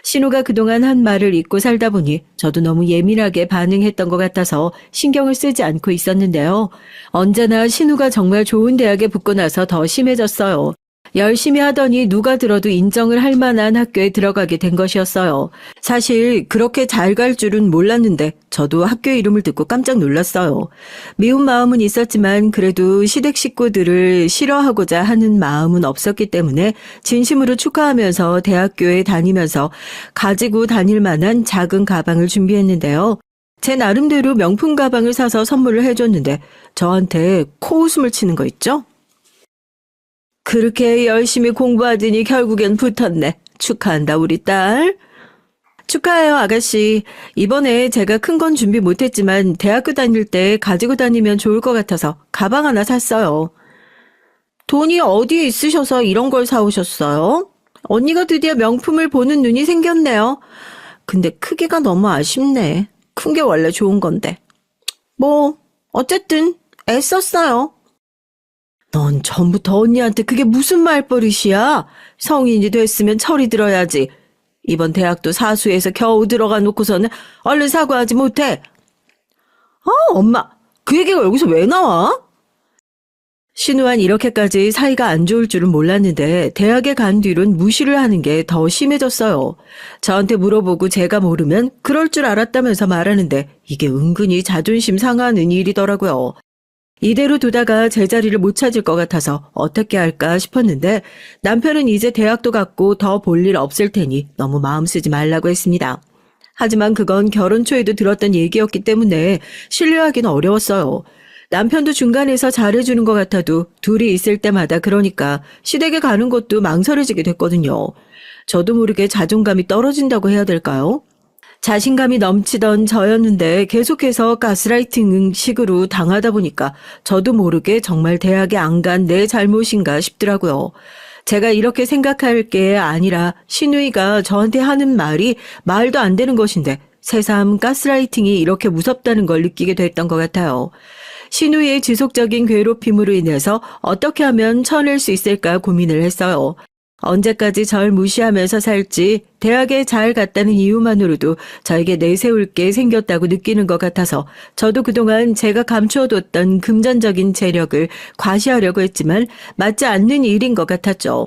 신우가 그동안 한 말을 잊고 살다 보니 저도 너무 예민하게 반응했던 것 같아서 신경을 쓰지 않고 있었는데요. 언제나 신우가 정말 좋은 대학에 붙고 나서 더 심해졌어요. 열심히 하더니 누가 들어도 인정을 할 만한 학교에 들어가게 된 것이었어요. 사실 그렇게 잘 갈 줄은 몰랐는데 저도 학교 이름을 듣고 깜짝 놀랐어요. 미운 마음은 있었지만 그래도 시댁 식구들을 싫어하고자 하는 마음은 없었기 때문에 진심으로 축하하면서 대학교에 다니면서 가지고 다닐 만한 작은 가방을 준비했는데요. 제 나름대로 명품 가방을 사서 선물을 해줬는데 저한테 코웃음을 치는 거 있죠? 그렇게 열심히 공부하더니 결국엔 붙었네. 축하한다 우리 딸. 축하해요 아가씨. 이번에 제가 큰 건 준비 못했지만 대학교 다닐 때 가지고 다니면 좋을 것 같아서 가방 하나 샀어요. 돈이 어디에 있으셔서 이런 걸 사오셨어요? 언니가 드디어 명품을 보는 눈이 생겼네요. 근데 크기가 너무 아쉽네. 큰 게 원래 좋은 건데. 뭐 어쨌든 애썼어요. 넌 전부터 언니한테 그게 무슨 말버릇이야? 성인이 됐으면 철이 들어야지. 이번 대학도 사수해서 겨우 들어가 놓고서는 얼른 사과하지 못해. 엄마, 그 얘기가 여기서 왜 나와? 신우한 이렇게까지 사이가 안 좋을 줄은 몰랐는데 대학에 간 뒤론 무시를 하는 게 더 심해졌어요. 저한테 물어보고 제가 모르면 그럴 줄 알았다면서 말하는데 이게 은근히 자존심 상하는 일이더라고요. 이대로 두다가 제자리를 못 찾을 것 같아서 어떻게 할까 싶었는데 남편은 이제 대학도 갔고 더 볼 일 없을 테니 너무 마음 쓰지 말라고 했습니다. 하지만 그건 결혼 초에도 들었던 얘기였기 때문에 신뢰하기는 어려웠어요. 남편도 중간에서 잘해주는 것 같아도 둘이 있을 때마다 그러니까 시댁에 가는 것도 망설여지게 됐거든요. 저도 모르게 자존감이 떨어진다고 해야 될까요? 자신감이 넘치던 저였는데 계속해서 가스라이팅 식으로 당하다 보니까 저도 모르게 정말 대학에 안 간 내 잘못인가 싶더라고요. 제가 이렇게 생각할 게 아니라 신우이가 저한테 하는 말이 말도 안 되는 것인데 새삼 가스라이팅이 이렇게 무섭다는 걸 느끼게 됐던 것 같아요. 신우이의 지속적인 괴롭힘으로 인해서 어떻게 하면 쳐낼 수 있을까 고민을 했어요. 언제까지 절 무시하면서 살지 대학에 잘 갔다는 이유만으로도 저에게 내세울 게 생겼다고 느끼는 것 같아서 저도 그동안 제가 감추어뒀던 금전적인 재력을 과시하려고 했지만 맞지 않는 일인 것 같았죠.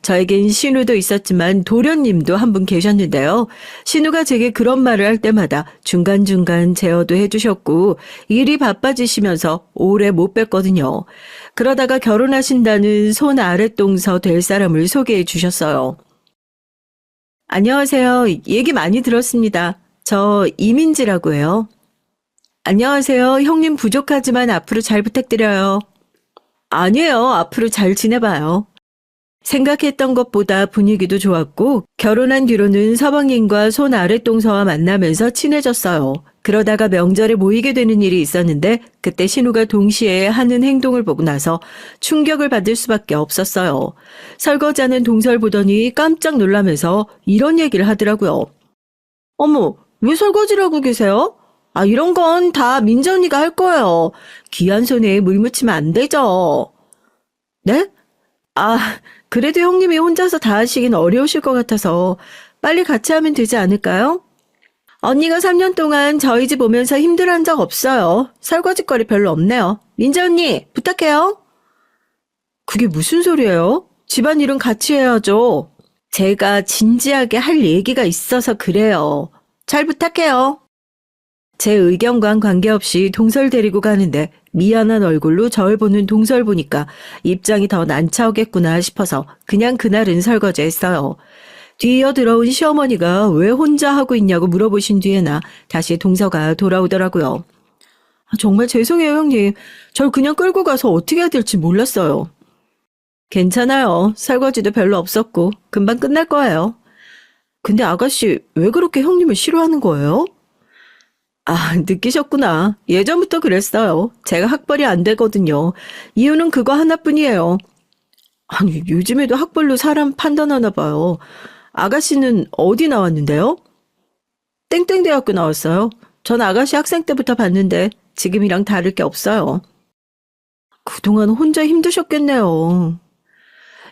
저에겐 신우도 있었지만 도련님도 한 분 계셨는데요. 신우가 제게 그런 말을 할 때마다 중간중간 제어도 해주셨고 일이 바빠지시면서 오래 못 뵀거든요. 그러다가 결혼하신다는 손 아랫동서 될 사람을 소개해 주셨어요. 안녕하세요. 얘기 많이 들었습니다. 저 이민지라고 해요. 안녕하세요. 형님 부족하지만 앞으로 잘 부탁드려요. 아니에요. 앞으로 잘 지내봐요. 생각했던 것보다 분위기도 좋았고 결혼한 뒤로는 서방님과 손 아랫동서와 만나면서 친해졌어요. 그러다가 명절에 모이게 되는 일이 있었는데 그때 신우가 동시에 하는 행동을 보고 나서 충격을 받을 수밖에 없었어요. 설거지하는 동서를 보더니 깜짝 놀라면서 이런 얘기를 하더라고요. 어머, 왜 설거지를 하고 계세요? 이런 건 다 민지 언니가 할 거예요. 귀한 손에 물 묻히면 안 되죠. 네? 그래도 형님이 혼자서 다 하시긴 어려우실 것 같아서 빨리 같이 하면 되지 않을까요? 언니가 3년 동안 저희 집 오면서 힘들어한 적 없어요. 설거지거리 별로 없네요. 민지 언니, 부탁해요. 그게 무슨 소리예요? 집안일은 같이 해야죠. 제가 진지하게 할 얘기가 있어서 그래요. 잘 부탁해요. 제 의견과는 관계없이 동설 데리고 가는데 미안한 얼굴로 저를 보는 동설 보니까 입장이 더 난처하겠구나 싶어서 그냥 그날은 설거지했어요. 뒤이어 들어온 시어머니가 왜 혼자 하고 있냐고 물어보신 뒤에나 다시 동서가 돌아오더라고요. 정말 죄송해요, 형님. 절 그냥 끌고 가서 어떻게 해야 될지 몰랐어요. 괜찮아요. 설거지도 별로 없었고 금방 끝날 거예요. 근데 아가씨 왜 그렇게 형님을 싫어하는 거예요? 느끼셨구나. 예전부터 그랬어요. 제가 학벌이 안 되거든요. 이유는 그거 하나뿐이에요. 요즘에도 학벌로 사람 판단하나 봐요. 아가씨는 어디 나왔는데요? 땡땡대학교 나왔어요. 전 아가씨 학생 때부터 봤는데 지금이랑 다를 게 없어요. 그동안 혼자 힘드셨겠네요.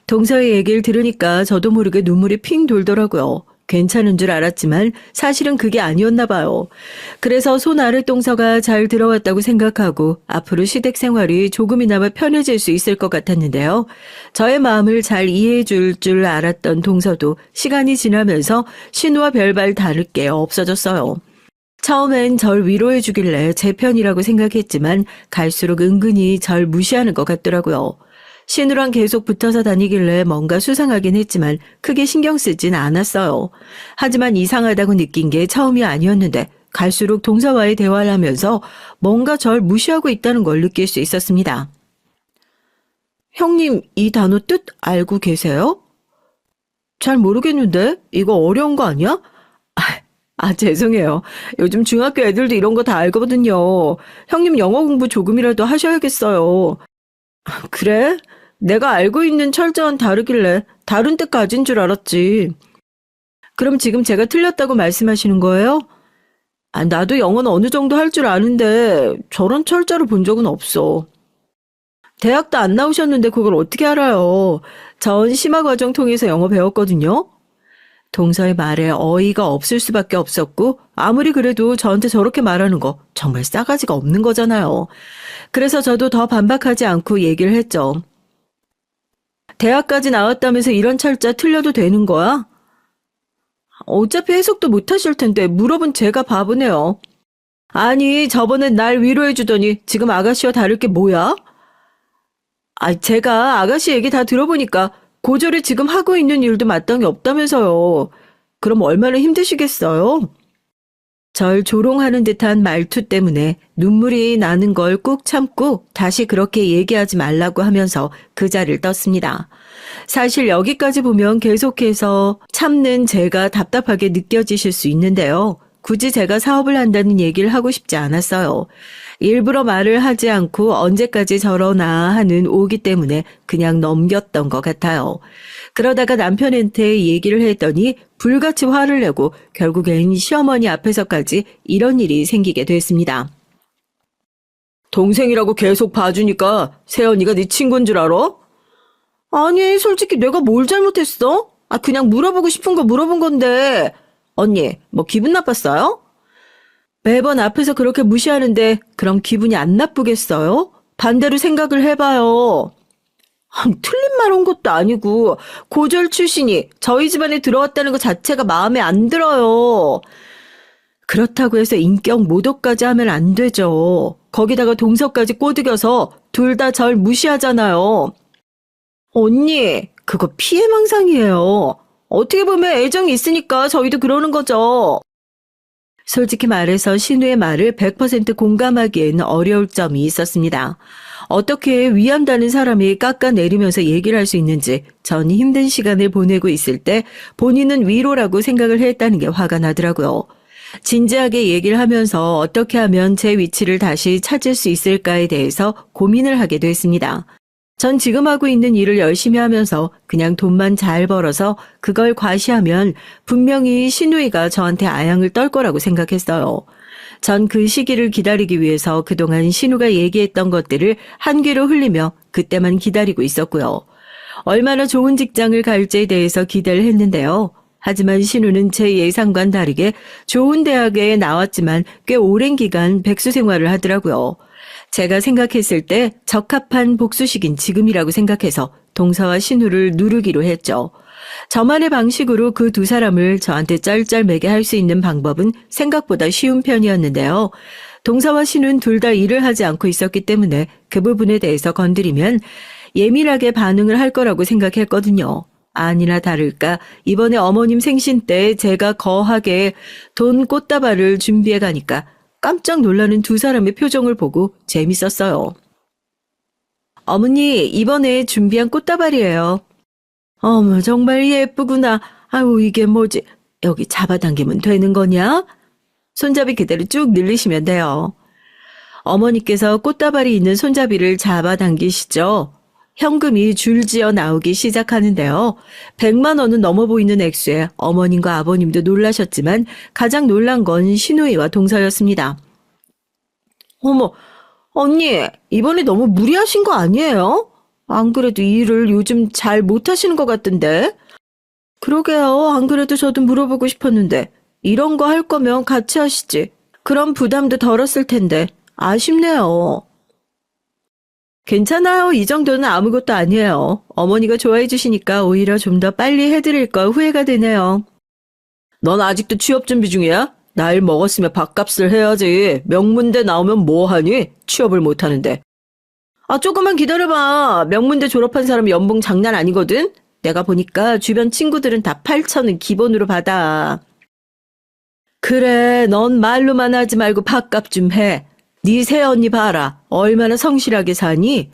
동서의 얘기를 들으니까 저도 모르게 눈물이 핑 돌더라고요. 괜찮은 줄 알았지만 사실은 그게 아니었나 봐요. 그래서 손 아래 동서가 잘 들어왔다고 생각하고 앞으로 시댁 생활이 조금이나마 편해질 수 있을 것 같았는데요. 저의 마음을 잘 이해해 줄 알았던 동서도 시간이 지나면서 신우와 별반 다를 게 없어졌어요. 처음엔 절 위로해 주길래 제 편이라고 생각했지만 갈수록 은근히 절 무시하는 것 같더라고요. 신우랑 계속 붙어서 다니길래 뭔가 수상하긴 했지만 크게 신경 쓰진 않았어요. 하지만 이상하다고 느낀 게 처음이 아니었는데 갈수록 동서와의 대화를 하면서 뭔가 절 무시하고 있다는 걸 느낄 수 있었습니다. 형님, 이 단어 뜻 알고 계세요? 잘 모르겠는데? 이거 어려운 거 아니야? 죄송해요. 요즘 중학교 애들도 이런 거 다 알거든요. 형님 영어 공부 조금이라도 하셔야겠어요. 그래? 내가 알고 있는 철자와는 다르길래 다른 뜻 가진 줄 알았지. 그럼 지금 제가 틀렸다고 말씀하시는 거예요? 나도 영어는 어느 정도 할 줄 아는데 저런 철자를 본 적은 없어. 대학도 안 나오셨는데 그걸 어떻게 알아요? 전 심화 과정 통해서 영어 배웠거든요. 동서의 말에 어이가 없을 수밖에 없었고 아무리 그래도 저한테 저렇게 말하는 거 정말 싸가지가 없는 거잖아요. 그래서 저도 더 반박하지 않고 얘기를 했죠. 대학까지 나왔다면서 이런 철자 틀려도 되는 거야? 어차피 해석도 못 하실 텐데 물어본 제가 바보네요. 아니, 저번엔 날 위로해 주더니 지금 아가씨와 다를 게 뭐야? 제가 아가씨 얘기 다 들어보니까 고졸이 지금 하고 있는 일도 마땅히 없다면서요. 그럼 얼마나 힘드시겠어요? 절 조롱하는 듯한 말투 때문에 눈물이 나는 걸 꾹 참고 다시 그렇게 얘기하지 말라고 하면서 그 자리를 떴습니다. 사실 여기까지 보면 계속해서 참는 제가 답답하게 느껴지실 수 있는데요. 굳이 제가 사업을 한다는 얘기를 하고 싶지 않았어요. 일부러 말을 하지 않고 언제까지 저러나 하는 오기 때문에 그냥 넘겼던 것 같아요. 그러다가 남편한테 얘기를 했더니 불같이 화를 내고 결국엔 시어머니 앞에서까지 이런 일이 생기게 됐습니다. 동생이라고 계속 봐주니까 세연이가 네 친구인 줄 알아? 아니, 솔직히 내가 뭘 잘못했어? 그냥 물어보고 싶은 거 물어본 건데. 언니, 뭐 기분 나빴어요? 매번 앞에서 그렇게 무시하는데 그럼 기분이 안 나쁘겠어요? 반대로 생각을 해봐요. 틀린 말 한 것도 아니고 고졸 출신이 저희 집안에 들어왔다는 것 자체가 마음에 안 들어요. 그렇다고 해서 인격 모독까지 하면 안 되죠. 거기다가 동서까지 꼬드겨서 둘 다 절 무시하잖아요. 언니, 그거 피해망상이에요. 어떻게 보면 애정이 있으니까 저희도 그러는 거죠. 솔직히 말해서 신우의 말을 100% 공감하기에는 어려울 점이 있었습니다. 어떻게 위암다는 사람이 깎아내리면서 얘기를 할 수 있는지 전 힘든 시간을 보내고 있을 때 본인은 위로라고 생각을 했다는 게 화가 나더라고요. 진지하게 얘기를 하면서 어떻게 하면 제 위치를 다시 찾을 수 있을까에 대해서 고민을 하게 됐습니다. 전 지금 하고 있는 일을 열심히 하면서 그냥 돈만 잘 벌어서 그걸 과시하면 분명히 신우이가 저한테 아양을 떨 거라고 생각했어요. 전 그 시기를 기다리기 위해서 그동안 신우가 얘기했던 것들을 한 귀로 흘리며 그때만 기다리고 있었고요. 얼마나 좋은 직장을 갈지에 대해서 기대를 했는데요. 하지만 신우는 제 예상과는 다르게 좋은 대학에 나왔지만 꽤 오랜 기간 백수 생활을 하더라고요. 제가 생각했을 때 적합한 복수식인 지금이라고 생각해서 동서와 신우를 누르기로 했죠. 저만의 방식으로 그 두 사람을 저한테 짤짤매게 할 수 있는 방법은 생각보다 쉬운 편이었는데요. 동서와 신우는 둘 다 일을 하지 않고 있었기 때문에 그 부분에 대해서 건드리면 예민하게 반응을 할 거라고 생각했거든요. 아니나 다를까 이번에 어머님 생신 때 제가 거하게 돈 꽃다발을 준비해 가니까 깜짝 놀라는 두 사람의 표정을 보고 재밌었어요. 어머니, 이번에 준비한 꽃다발이에요. 어머, 정말 예쁘구나. 아유, 이게 뭐지? 여기 잡아당기면 되는 거냐? 손잡이 그대로 쭉 늘리시면 돼요. 어머니께서 꽃다발이 있는 손잡이를 잡아당기시죠. 현금이 줄지어 나오기 시작하는데요. 100만 원은 넘어 보이는 액수에 어머님과 아버님도 놀라셨지만 가장 놀란 건 신우이와 동서였습니다. 어머, 언니, 이번에 너무 무리하신 거 아니에요? 안 그래도 일을 요즘 잘 못하시는 것 같던데. 그러게요. 안 그래도 저도 물어보고 싶었는데 이런 거 할 거면 같이 하시지. 그럼 부담도 덜었을 텐데 아쉽네요. 괜찮아요. 이 정도는 아무것도 아니에요. 어머니가 좋아해 주시니까 오히려 좀 더 빨리 해드릴 걸 후회가 되네요. 넌 아직도 취업 준비 중이야? 나이 먹었으면 밥값을 해야지. 명문대 나오면 뭐하니? 취업을 못하는데. 조금만 기다려봐. 명문대 졸업한 사람 연봉 장난 아니거든? 내가 보니까 주변 친구들은 다 8천은 기본으로 받아. 그래, 넌 말로만 하지 말고 밥값 좀 해. 네 새언니 봐라. 얼마나 성실하게 사니?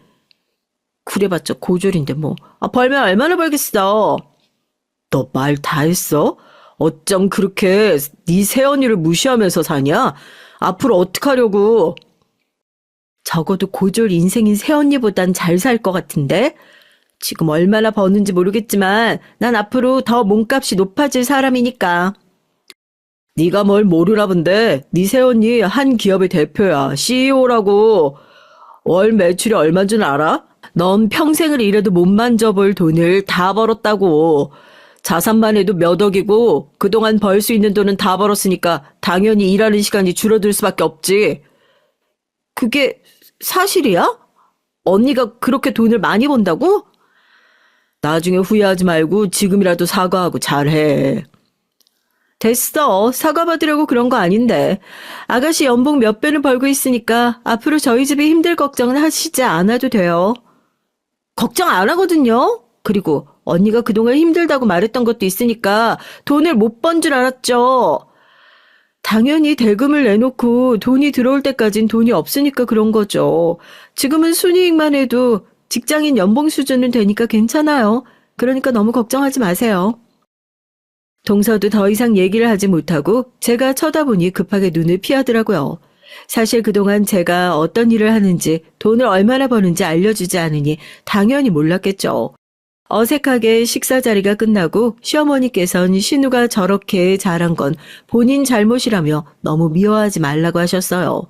그래봤자 고졸인데 뭐. 벌면 얼마나 벌겠어. 너 말 다 했어? 어쩜 그렇게 네 새언니를 무시하면서 사냐? 앞으로 어떡하려고? 적어도 고졸 인생인 새언니보단 잘 살 것 같은데? 지금 얼마나 버는지 모르겠지만 난 앞으로 더 몸값이 높아질 사람이니까. 네가 뭘 모르나 본데 네 새언니 한 기업의 대표야. CEO라고. 월 매출이 얼마인 줄 알아? 넌 평생을 일해도 못 만져볼 돈을 다 벌었다고. 자산만 해도 몇 억이고 그동안 벌 수 있는 돈은 다 벌었으니까 당연히 일하는 시간이 줄어들 수밖에 없지. 그게 사실이야? 언니가 그렇게 돈을 많이 번다고? 나중에 후회하지 말고 지금이라도 사과하고 잘해. 됐어. 사과받으려고 그런 거 아닌데. 아가씨 연봉 몇 배는 벌고 있으니까 앞으로 저희 집이 힘들 걱정은 하시지 않아도 돼요. 걱정 안 하거든요. 그리고 언니가 그동안 힘들다고 말했던 것도 있으니까 돈을 못 번 줄 알았죠. 당연히 대금을 내놓고 돈이 들어올 때까진 돈이 없으니까 그런 거죠. 지금은 순이익만 해도 직장인 연봉 수준은 되니까 괜찮아요. 그러니까 너무 걱정하지 마세요. 동서도 더 이상 얘기를 하지 못하고 제가 쳐다보니 급하게 눈을 피하더라고요. 사실 그동안 제가 어떤 일을 하는지 돈을 얼마나 버는지 알려주지 않으니 당연히 몰랐겠죠. 어색하게 식사 자리가 끝나고 시어머니께서는 신우가 저렇게 잘한 건 본인 잘못이라며 너무 미워하지 말라고 하셨어요.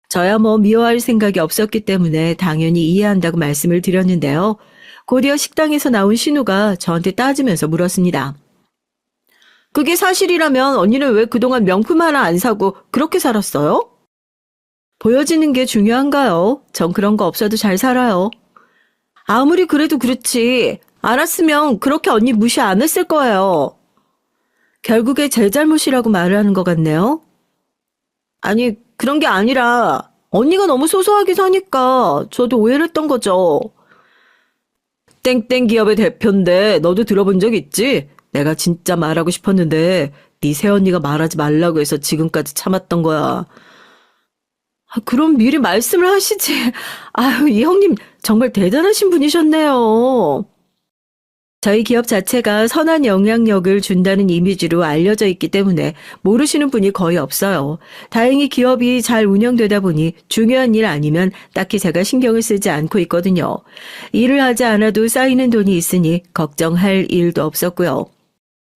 저야 뭐 미워할 생각이 없었기 때문에 당연히 이해한다고 말씀을 드렸는데요. 곧이어 식당에서 나온 신우가 저한테 따지면서 물었습니다. 그게 사실이라면 언니는 왜 그동안 명품 하나 안 사고 그렇게 살았어요? 보여지는 게 중요한가요? 전 그런 거 없어도 잘 살아요. 아무리 그래도 그렇지. 알았으면 그렇게 언니 무시 안 했을 거예요. 결국에 제 잘못이라고 말을 하는 것 같네요. 아니, 그런 게 아니라 언니가 너무 소소하게 사니까 저도 오해를 했던 거죠. 땡땡 기업의 대표인데 너도 들어본 적 있지? 내가 진짜 말하고 싶었는데 네 새언니가 말하지 말라고 해서 지금까지 참았던 거야. 그럼 미리 말씀을 하시지. 아유, 이 형님 정말 대단하신 분이셨네요. 저희 기업 자체가 선한 영향력을 준다는 이미지로 알려져 있기 때문에 모르시는 분이 거의 없어요. 다행히 기업이 잘 운영되다 보니 중요한 일 아니면 딱히 제가 신경을 쓰지 않고 있거든요. 일을 하지 않아도 쌓이는 돈이 있으니 걱정할 일도 없었고요.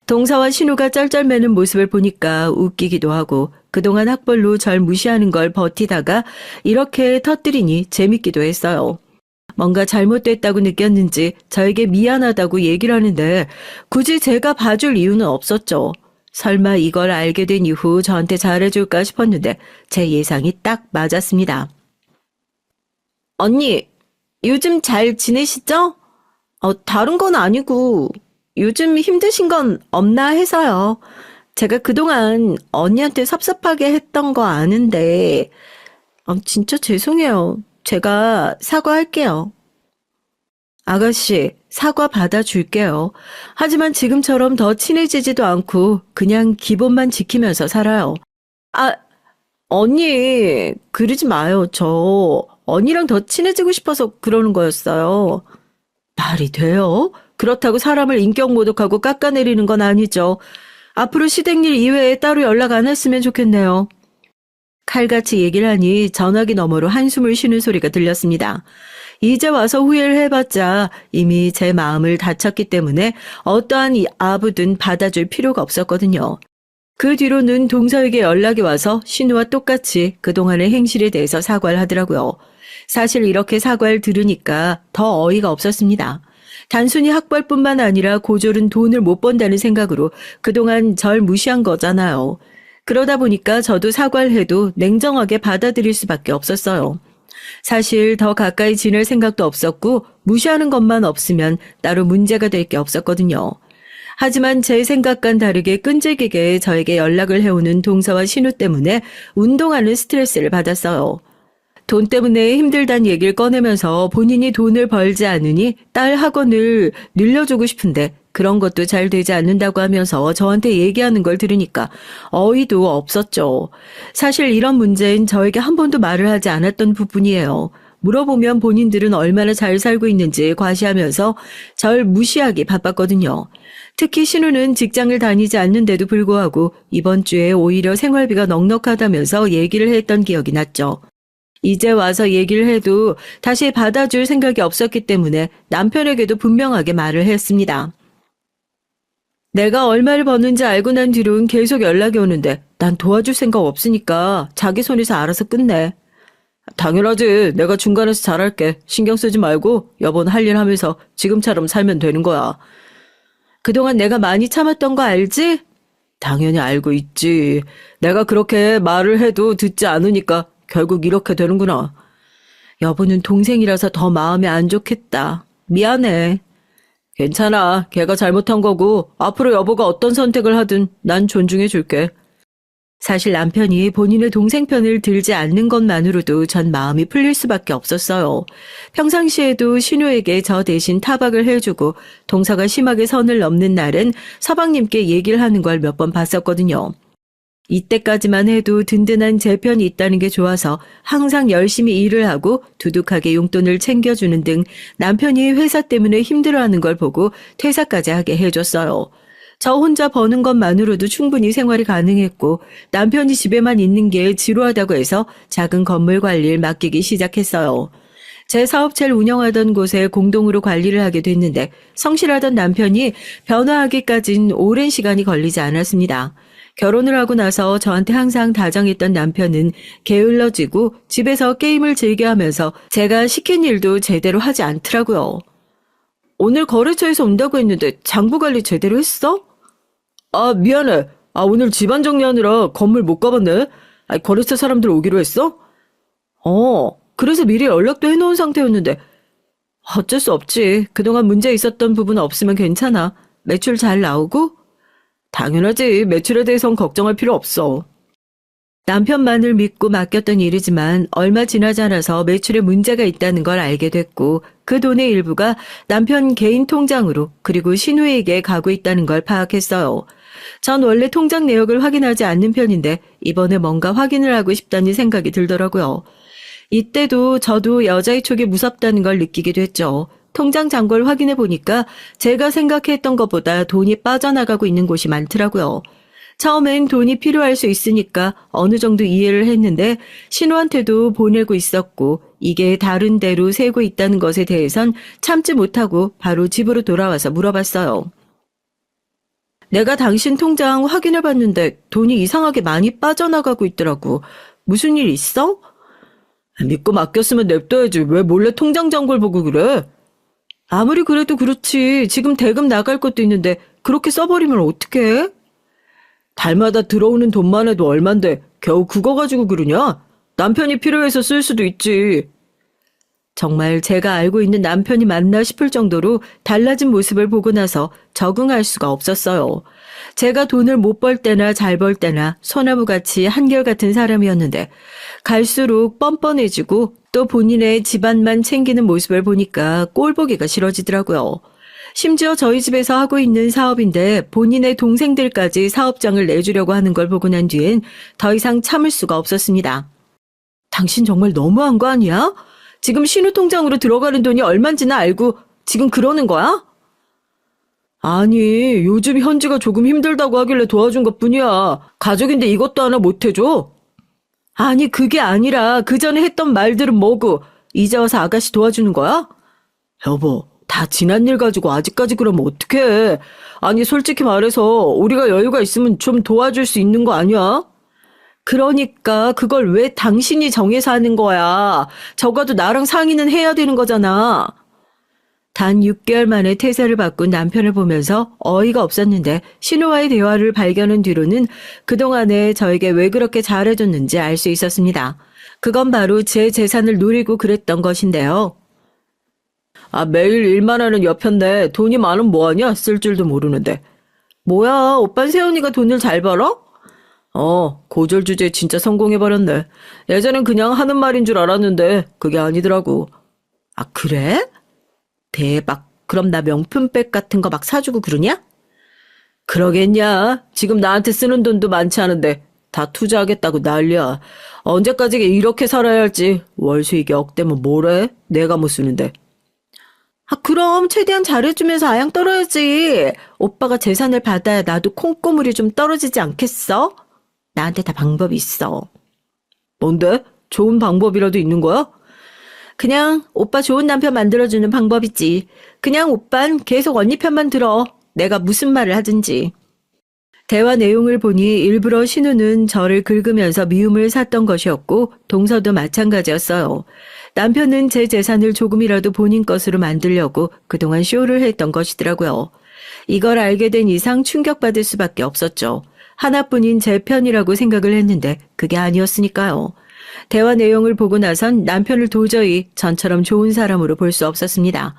동서와 신우가 쩔쩔매는 모습을 보니까 웃기기도 하고 그동안 학벌로 절 무시하는 걸 버티다가 이렇게 터뜨리니 재밌기도 했어요. 뭔가 잘못됐다고 느꼈는지 저에게 미안하다고 얘기를 하는데 굳이 제가 봐줄 이유는 없었죠. 설마 이걸 알게 된 이후 저한테 잘해줄까 싶었는데 제 예상이 딱 맞았습니다. 언니, 요즘 잘 지내시죠? 다른 건 아니고 요즘 힘드신 건 없나 해서요. 제가 그동안 언니한테 섭섭하게 했던 거 아는데 진짜 죄송해요. 제가 사과할게요. 아가씨, 사과 받아줄게요. 하지만 지금처럼 더 친해지지도 않고 그냥 기본만 지키면서 살아요. 아, 언니, 그러지 마요. 저 언니랑 더 친해지고 싶어서 그러는 거였어요. 말이 돼요? 그렇다고 사람을 인격 모독하고 깎아내리는 건 아니죠. 앞으로 시댁일 이외에 따로 연락 안 했으면 좋겠네요. 칼같이 얘기를 하니 전화기 너머로 한숨을 쉬는 소리가 들렸습니다. 이제 와서 후회를 해봤자 이미 제 마음을 다쳤기 때문에 어떠한 아부든 받아줄 필요가 없었거든요. 그 뒤로는 동서에게 연락이 와서 신우와 똑같이 그동안의 행실에 대해서 사과를 하더라고요. 사실 이렇게 사과를 들으니까 더 어이가 없었습니다. 단순히 학벌뿐만 아니라 고졸은 돈을 못 번다는 생각으로 그동안 절 무시한 거잖아요. 그러다 보니까 저도 사과를 해도 냉정하게 받아들일 수밖에 없었어요. 사실 더 가까이 지낼 생각도 없었고 무시하는 것만 없으면 따로 문제가 될 게 없었거든요. 하지만 제 생각과는 다르게 끈질기게 저에게 연락을 해오는 동서와 신우 때문에 운동하는 스트레스를 받았어요. 돈 때문에 힘들다는 얘기를 꺼내면서 본인이 돈을 벌지 않으니 딸 학원을 늘려주고 싶은데 그런 것도 잘 되지 않는다고 하면서 저한테 얘기하는 걸 들으니까 어이도 없었죠. 사실 이런 문제는 저에게 한 번도 말을 하지 않았던 부분이에요. 물어보면 본인들은 얼마나 잘 살고 있는지 과시하면서 절 무시하기 바빴거든요. 특히 신우는 직장을 다니지 않는데도 불구하고 이번 주에 오히려 생활비가 넉넉하다면서 얘기를 했던 기억이 났죠. 이제 와서 얘기를 해도 다시 받아줄 생각이 없었기 때문에 남편에게도 분명하게 말을 했습니다. 내가 얼마를 버는지 알고 난 뒤로는 계속 연락이 오는데 난 도와줄 생각 없으니까 자기 손에서 알아서 끝내. 당연하지. 내가 중간에서 잘할게. 신경 쓰지 말고 여보는 할 일 하면서 지금처럼 살면 되는 거야. 그동안 내가 많이 참았던 거 알지? 당연히 알고 있지. 내가 그렇게 말을 해도 듣지 않으니까 결국 이렇게 되는구나. 여보는 동생이라서 더 마음이 안 좋겠다. 미안해. 괜찮아. 걔가 잘못한 거고 앞으로 여보가 어떤 선택을 하든 난 존중해 줄게. 사실 남편이 본인의 동생 편을 들지 않는 것만으로도 전 마음이 풀릴 수밖에 없었어요. 평상시에도 신우에게 저 대신 타박을 해주고 동서가 심하게 선을 넘는 날은 서방님께 얘기를 하는 걸 몇 번 봤었거든요. 이때까지만 해도 든든한 제 편이 있다는 게 좋아서 항상 열심히 일을 하고 두둑하게 용돈을 챙겨주는 등 남편이 회사 때문에 힘들어하는 걸 보고 퇴사까지 하게 해줬어요. 저 혼자 버는 것만으로도 충분히 생활이 가능했고 남편이 집에만 있는 게 지루하다고 해서 작은 건물 관리를 맡기기 시작했어요. 제 사업체를 운영하던 곳에 공동으로 관리를 하게 됐는데 성실하던 남편이 변화하기까진 오랜 시간이 걸리지 않았습니다. 결혼을 하고 나서 저한테 항상 다정했던 남편은 게을러지고 집에서 게임을 즐겨하면서 제가 시킨 일도 제대로 하지 않더라고요. 오늘 거래처에서 온다고 했는데 장부 관리 제대로 했어? 아, 미안해. 오늘 집안 정리하느라 건물 못 가봤네. 거래처 사람들 오기로 했어? 그래서 미리 연락도 해놓은 상태였는데 어쩔 수 없지. 그동안 문제 있었던 부분 없으면 괜찮아. 매출 잘 나오고? 당연하지. 매출에 대해선 걱정할 필요 없어. 남편만을 믿고 맡겼던 일이지만 얼마 지나지 않아서 매출에 문제가 있다는 걸 알게 됐고 그 돈의 일부가 남편 개인 통장으로 그리고 신우에게 가고 있다는 걸 파악했어요. 전 원래 통장 내역을 확인하지 않는 편인데 이번에 뭔가 확인을 하고 싶다는 생각이 들더라고요. 이때도 저도 여자의 촉이 무섭다는 걸 느끼게 됐죠. 통장 잔고를 확인해 보니까 제가 생각했던 것보다 돈이 빠져나가고 있는 곳이 많더라고요. 처음엔 돈이 필요할 수 있으니까 어느 정도 이해를 했는데 신우한테도 보내고 있었고 이게 다른 데로 새고 있다는 것에 대해선 참지 못하고 바로 집으로 돌아와서 물어봤어요. 내가 당신 통장 확인해 봤는데 돈이 이상하게 많이 빠져나가고 있더라고. 무슨 일 있어? 믿고 맡겼으면 냅둬야지. 왜 몰래 통장 잔고를 보고 그래? 아무리 그래도 그렇지. 지금 대금 나갈 것도 있는데 그렇게 써버리면 어떡해? 달마다 들어오는 돈만 해도 얼만데 겨우 그거 가지고 그러냐? 남편이 필요해서 쓸 수도 있지. 정말 제가 알고 있는 남편이 맞나 싶을 정도로 달라진 모습을 보고 나서 적응할 수가 없었어요. 제가 돈을 못 벌 때나 잘 벌 때나 소나무같이 한결같은 사람이었는데 갈수록 뻔뻔해지고 또 본인의 집안만 챙기는 모습을 보니까 꼴보기가 싫어지더라고요. 심지어 저희 집에서 하고 있는 사업인데 본인의 동생들까지 사업장을 내주려고 하는 걸 보고 난 뒤엔 더 이상 참을 수가 없었습니다. 당신 정말 너무한 거 아니야? 지금 신우 통장으로 들어가는 돈이 얼만지나 알고 지금 그러는 거야? 아니, 요즘 현지가 조금 힘들다고 하길래 도와준 것뿐이야. 가족인데 이것도 하나 못 해줘? 아니, 그게 아니라 그 전에 했던 말들은 뭐고 이제 와서 아가씨 도와주는 거야? 여보, 다 지난 일 가지고 아직까지 그러면 어떡해. 아니, 솔직히 말해서 우리가 여유가 있으면 좀 도와줄 수 있는 거 아니야? 그러니까 그걸 왜 당신이 정해서 하는 거야. 적어도 나랑 상의는 해야 되는 거잖아. 단 6개월 만에 퇴사를 바꾼 남편을 보면서 어이가 없었는데 신우와의 대화를 발견한 뒤로는 그동안에 저에게 왜 그렇게 잘해줬는지 알 수 있었습니다. 그건 바로 제 재산을 노리고 그랬던 것인데요. 매일 일만 하는 여편데 돈이 많으면 뭐하냐? 쓸 줄도 모르는데. 뭐야, 오빤 세연이가 돈을 잘 벌어? 고졸 주제에 진짜 성공해버렸네. 예전엔 그냥 하는 말인 줄 알았는데 그게 아니더라고. 그래? 대박. 그럼 나 명품백 같은 거 막 사주고 그러냐? 그러겠냐. 지금 나한테 쓰는 돈도 많지 않은데 다 투자하겠다고 난리야. 언제까지 이렇게 살아야 할지. 월 수익이 억대면 뭐래? 내가 못 쓰는데. 그럼 최대한 잘해주면서 아양 떨어야지. 오빠가 재산을 받아야 나도 콩고물이 좀 떨어지지 않겠어? 나한테 다 방법이 있어. 뭔데? 좋은 방법이라도 있는 거야? 그냥 오빠 좋은 남편 만들어주는 방법이지. 그냥 오빤 계속 언니 편만 들어. 내가 무슨 말을 하든지. 대화 내용을 보니 일부러 신우는 저를 긁으면서 미움을 샀던 것이었고 동서도 마찬가지였어요. 남편은 제 재산을 조금이라도 본인 것으로 만들려고 그동안 쇼를 했던 것이더라고요. 이걸 알게 된 이상 충격받을 수밖에 없었죠. 하나뿐인 제 편이라고 생각을 했는데 그게 아니었으니까요. 대화 내용을 보고 나선 남편을 도저히 전처럼 좋은 사람으로 볼 수 없었습니다.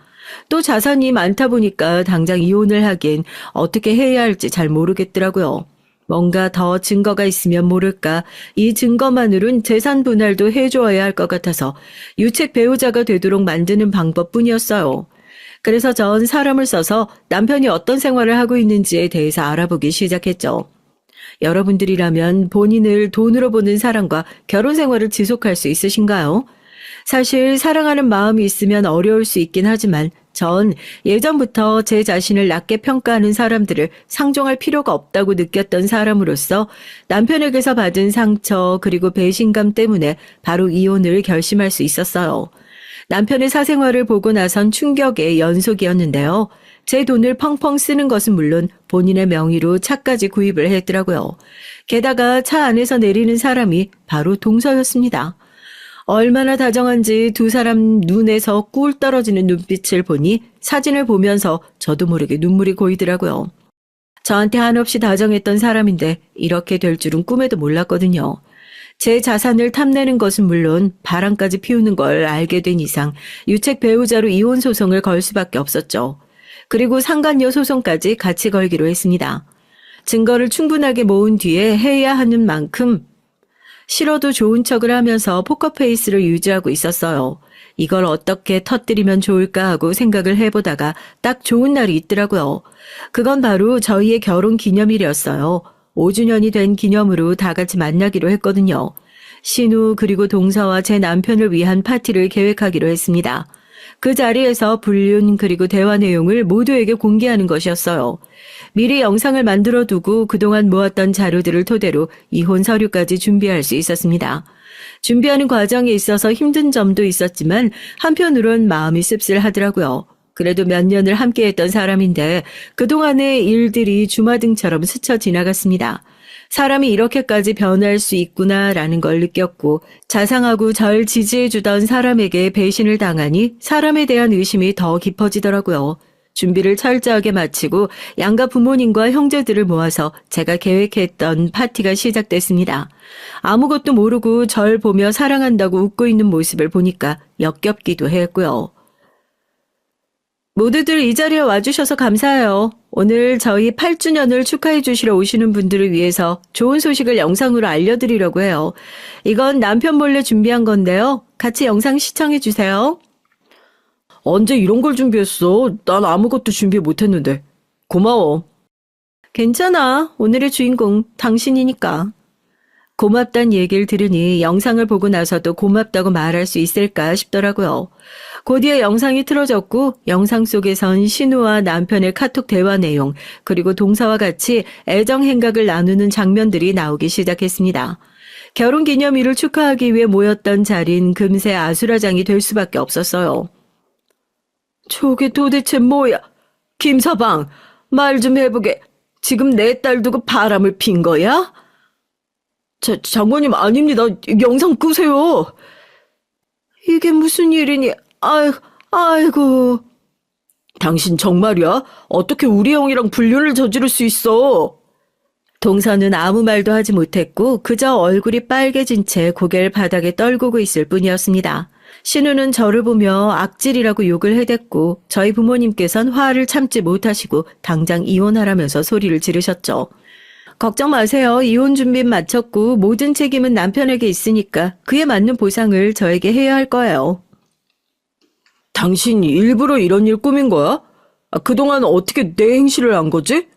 또 자산이 많다 보니까 당장 이혼을 하긴 어떻게 해야 할지 잘 모르겠더라고요. 뭔가 더 증거가 있으면 모를까 이 증거만으론 재산 분할도 해줘야 할 것 같아서 유책 배우자가 되도록 만드는 방법뿐이었어요. 그래서 전 사람을 써서 남편이 어떤 생활을 하고 있는지에 대해서 알아보기 시작했죠. 여러분들이라면 본인을 돈으로 보는 사람과 결혼 생활을 지속할 수 있으신가요? 사실 사랑하는 마음이 있으면 어려울 수 있긴 하지만 전 예전부터 제 자신을 낮게 평가하는 사람들을 상종할 필요가 없다고 느꼈던 사람으로서 남편에게서 받은 상처 그리고 배신감 때문에 바로 이혼을 결심할 수 있었어요. 남편의 사생활을 보고 나선 충격의 연속이었는데요. 제 돈을 펑펑 쓰는 것은 물론 본인의 명의로 차까지 구입을 했더라고요. 게다가 차 안에서 내리는 사람이 바로 동서였습니다. 얼마나 다정한지 두 사람 눈에서 꿀 떨어지는 눈빛을 보니 사진을 보면서 저도 모르게 눈물이 고이더라고요. 저한테 한없이 다정했던 사람인데 이렇게 될 줄은 꿈에도 몰랐거든요. 제 자산을 탐내는 것은 물론 바람까지 피우는 걸 알게 된 이상 유책 배우자로 이혼 소송을 걸 수밖에 없었죠. 그리고 상간녀 소송까지 같이 걸기로 했습니다. 증거를 충분하게 모은 뒤에 해야 하는 만큼 싫어도 좋은 척을 하면서 포커페이스를 유지하고 있었어요. 이걸 어떻게 터뜨리면 좋을까 하고 생각을 해보다가 딱 좋은 날이 있더라고요. 그건 바로 저희의 결혼 기념일이었어요. 5주년이 된 기념으로 다 같이 만나기로 했거든요. 신우 그리고 동서와 제 남편을 위한 파티를 계획하기로 했습니다. 그 자리에서 불륜 그리고 대화 내용을 모두에게 공개하는 것이었어요. 미리 영상을 만들어 두고 그동안 모았던 자료들을 토대로 이혼 서류까지 준비할 수 있었습니다. 준비하는 과정에 있어서 힘든 점도 있었지만 한편으론 마음이 씁쓸하더라고요. 그래도 몇 년을 함께했던 사람인데 그동안의 일들이 주마등처럼 스쳐 지나갔습니다. 사람이 이렇게까지 변할 수 있구나라는 걸 느꼈고 자상하고 절 지지해주던 사람에게 배신을 당하니 사람에 대한 의심이 더 깊어지더라고요. 준비를 철저하게 마치고 양가 부모님과 형제들을 모아서 제가 계획했던 파티가 시작됐습니다. 아무것도 모르고 절 보며 사랑한다고 웃고 있는 모습을 보니까 역겹기도 했고요. 모두들 이 자리에 와주셔서 감사해요. 오늘 저희 8주년을 축하해 주시러 오시는 분들을 위해서 좋은 소식을 영상으로 알려드리려고 해요. 이건 남편 몰래 준비한 건데요. 같이 영상 시청해 주세요. 언제 이런 걸 준비했어? 난 아무것도 준비 못했는데. 고마워. 괜찮아. 오늘의 주인공 당신이니까. 고맙단 얘기를 들으니 영상을 보고 나서도 고맙다고 말할 수 있을까 싶더라고요. 그 뒤에 영상이 틀어졌고 영상 속에선 신우와 남편의 카톡 대화 내용 그리고 동서와 같이 애정 행각을 나누는 장면들이 나오기 시작했습니다. 결혼기념일을 축하하기 위해 모였던 자리는 금세 아수라장이 될 수밖에 없었어요. 저게 도대체 뭐야? 김서방, 말 좀 해보게. 지금 내 딸 두고 바람을 핀 거야? 장모님 아닙니다. 영상 끄세요. 이게 무슨 일이니? 아이고. 당신 정말이야? 어떻게 우리 형이랑 불륜을 저지를 수 있어? 동서는 아무 말도 하지 못했고 그저 얼굴이 빨개진 채 고개를 바닥에 떨구고 있을 뿐이었습니다. 신우는 저를 보며 악질이라고 욕을 해댔고 저희 부모님께선 화를 참지 못하시고 당장 이혼하라면서 소리를 지르셨죠. 걱정 마세요. 이혼 준비는 마쳤고 모든 책임은 남편에게 있으니까 그에 맞는 보상을 저에게 해야 할 거예요. 당신이 일부러 이런 일 꾸민 거야? 그동안 어떻게 내 행실을 안 거지?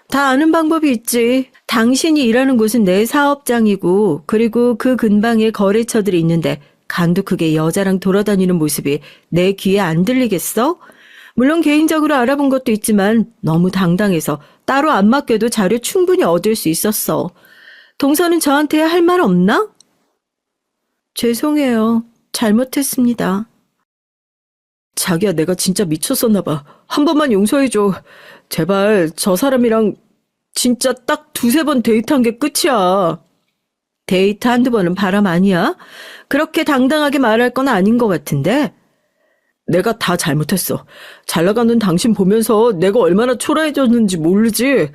다 아는 방법이 있지. 당신이 일하는 곳은 내 사업장이고 그리고 그 근방에 거래처들이 있는데 간도 크게 여자랑 돌아다니는 모습이 내 귀에 안 들리겠어? 물론 개인적으로 알아본 것도 있지만 너무 당당해서 따로 안 맡겨도 자료 충분히 얻을 수 있었어. 동서는 저한테 할 말 없나? 죄송해요. 잘못했습니다. 자기야, 내가 진짜 미쳤었나 봐. 한 번만 용서해줘. 제발 저 사람이랑 진짜 딱 2-3번 데이트한 게 끝이야. 데이트 1-2번은 바람 아니야? 그렇게 당당하게 말할 건 아닌 것 같은데? 내가 다 잘못했어. 잘 나가는 당신 보면서 내가 얼마나 초라해졌는지 모르지.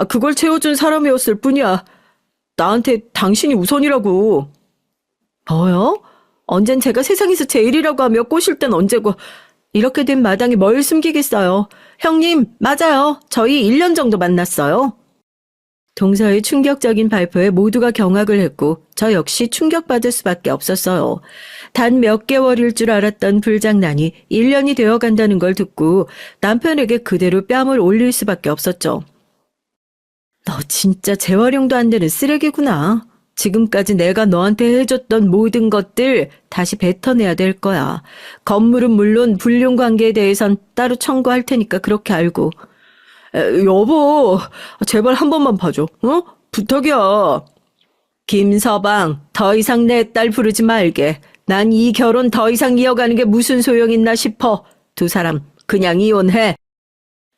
그걸 채워준 사람이었을 뿐이야. 나한테 당신이 우선이라고. 뭐요? 언젠 제가 세상에서 제일이라고 하며 꼬실 땐 언제고. 이렇게 된 마당에 뭘 숨기겠어요. 형님, 맞아요. 저희 1년 정도 만났어요. 동서의 충격적인 발표에 모두가 경악을 했고 저 역시 충격받을 수밖에 없었어요. 단 몇 개월일 줄 알았던 불장난이 1년이 되어 간다는 걸 듣고 남편에게 그대로 뺨을 올릴 수밖에 없었죠. 너 진짜 재활용도 안 되는 쓰레기구나. 지금까지 내가 너한테 해줬던 모든 것들 다시 뱉어내야 될 거야. 건물은 물론 불륜 관계에 대해선 따로 청구할 테니까 그렇게 알고. 여보, 제발 한 번만 봐줘. 부탁이야. 김서방, 더 이상 내 딸 부르지 말게. 난 이 결혼 더 이상 이어가는 게 무슨 소용 있나 싶어. 두 사람 그냥 이혼해.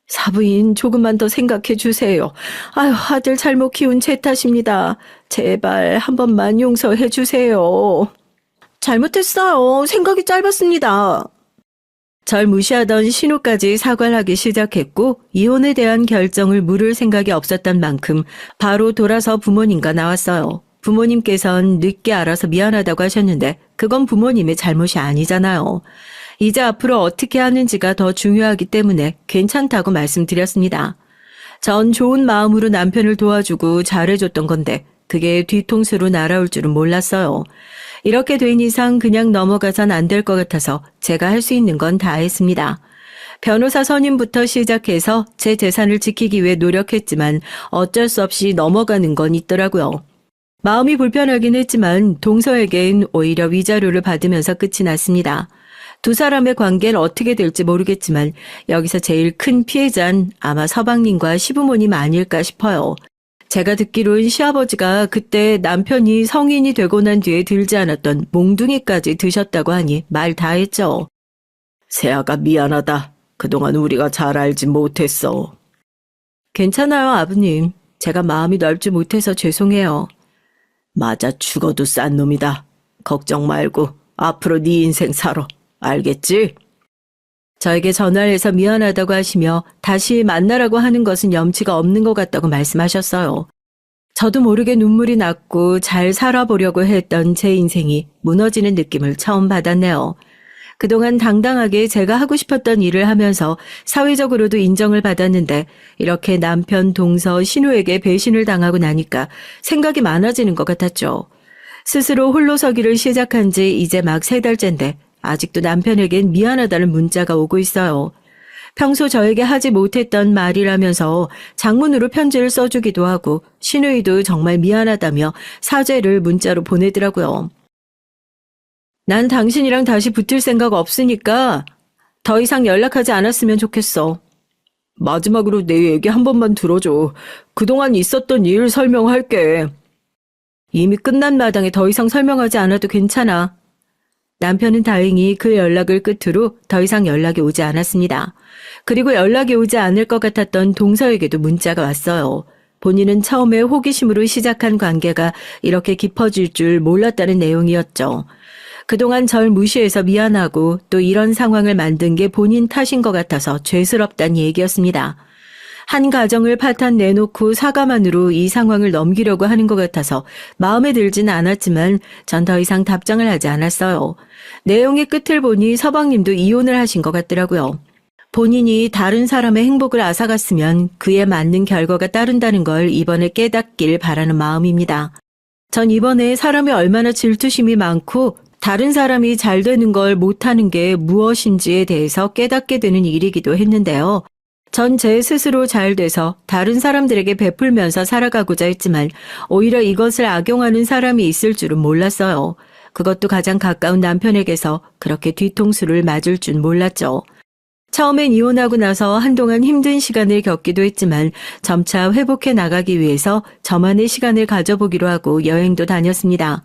사부인 조금만 더 생각해 주세요. 아유, 아들 잘못 키운 제 탓입니다. 제발 한 번만 용서해 주세요. 잘못했어요. 생각이 짧았습니다. 절 무시하던 신우까지 사과를 하기 시작했고 이혼에 대한 결정을 물을 생각이 없었던 만큼 바로 돌아서 부모님과 나왔어요. 부모님께선 늦게 알아서 미안하다고 하셨는데 그건 부모님의 잘못이 아니잖아요. 이제 앞으로 어떻게 하는지가 더 중요하기 때문에 괜찮다고 말씀드렸습니다. 전 좋은 마음으로 남편을 도와주고 잘해줬던 건데 그게 뒤통수로 날아올 줄은 몰랐어요. 이렇게 된 이상 그냥 넘어가선 안 될 것 같아서 제가 할 수 있는 건 다 했습니다. 변호사 선임부터 시작해서 제 재산을 지키기 위해 노력했지만 어쩔 수 없이 넘어가는 건 있더라고요. 마음이 불편하긴 했지만 동서에겐 오히려 위자료를 받으면서 끝이 났습니다. 두 사람의 관계는 어떻게 될지 모르겠지만 여기서 제일 큰 피해자는 아마 서방님과 시부모님 아닐까 싶어요. 제가 듣기로는 시아버지가 그때 남편이 성인이 되고 난 뒤에 들지 않았던 몽둥이까지 드셨다고 하니 말 다 했죠. 세아가 미안하다. 그동안 우리가 잘 알지 못했어. 괜찮아요, 아버님. 제가 마음이 넓지 못해서 죄송해요. 맞아, 죽어도 싼 놈이다. 걱정 말고 앞으로 네 인생 살아. 알겠지? 저에게 전화를 해서 미안하다고 하시며 다시 만나라고 하는 것은 염치가 없는 것 같다고 말씀하셨어요. 저도 모르게 눈물이 났고 잘 살아보려고 했던 제 인생이 무너지는 느낌을 처음 받았네요. 그동안 당당하게 제가 하고 싶었던 일을 하면서 사회적으로도 인정을 받았는데 이렇게 남편 동서 신우에게 배신을 당하고 나니까 생각이 많아지는 것 같았죠. 스스로 홀로서기를 시작한 지 이제 막 3달째인데 아직도 남편에겐 미안하다는 문자가 오고 있어요. 평소 저에게 하지 못했던 말이라면서 장문으로 편지를 써주기도 하고 신우이도 정말 미안하다며 사죄를 문자로 보내더라고요. 난 당신이랑 다시 붙을 생각 없으니까 더 이상 연락하지 않았으면 좋겠어. 마지막으로 내 얘기 한 번만 들어줘. 그동안 있었던 일 설명할게. 이미 끝난 마당에 더 이상 설명하지 않아도 괜찮아. 남편은 다행히 그 연락을 끝으로 더 이상 연락이 오지 않았습니다. 그리고 연락이 오지 않을 것 같았던 동서에게도 문자가 왔어요. 본인은 처음에 호기심으로 시작한 관계가 이렇게 깊어질 줄 몰랐다는 내용이었죠. 그동안 절 무시해서 미안하고 또 이런 상황을 만든 게 본인 탓인 것 같아서 죄스럽다는 얘기였습니다. 한 가정을 파탄 내놓고 사과만으로 이 상황을 넘기려고 하는 것 같아서 마음에 들진 않았지만 전 더 이상 답장을 하지 않았어요. 내용의 끝을 보니 서방님도 이혼을 하신 것 같더라고요. 본인이 다른 사람의 행복을 앗아갔으면 그에 맞는 결과가 따른다는 걸 이번에 깨닫길 바라는 마음입니다. 전 이번에 사람이 얼마나 질투심이 많고 다른 사람이 잘 되는 걸 못하는 게 무엇인지에 대해서 깨닫게 되는 일이기도 했는데요. 전 제 스스로 잘 돼서 다른 사람들에게 베풀면서 살아가고자 했지만 오히려 이것을 악용하는 사람이 있을 줄은 몰랐어요. 그것도 가장 가까운 남편에게서 그렇게 뒤통수를 맞을 줄 몰랐죠. 처음엔 이혼하고 나서 한동안 힘든 시간을 겪기도 했지만 점차 회복해 나가기 위해서 저만의 시간을 가져보기로 하고 여행도 다녔습니다.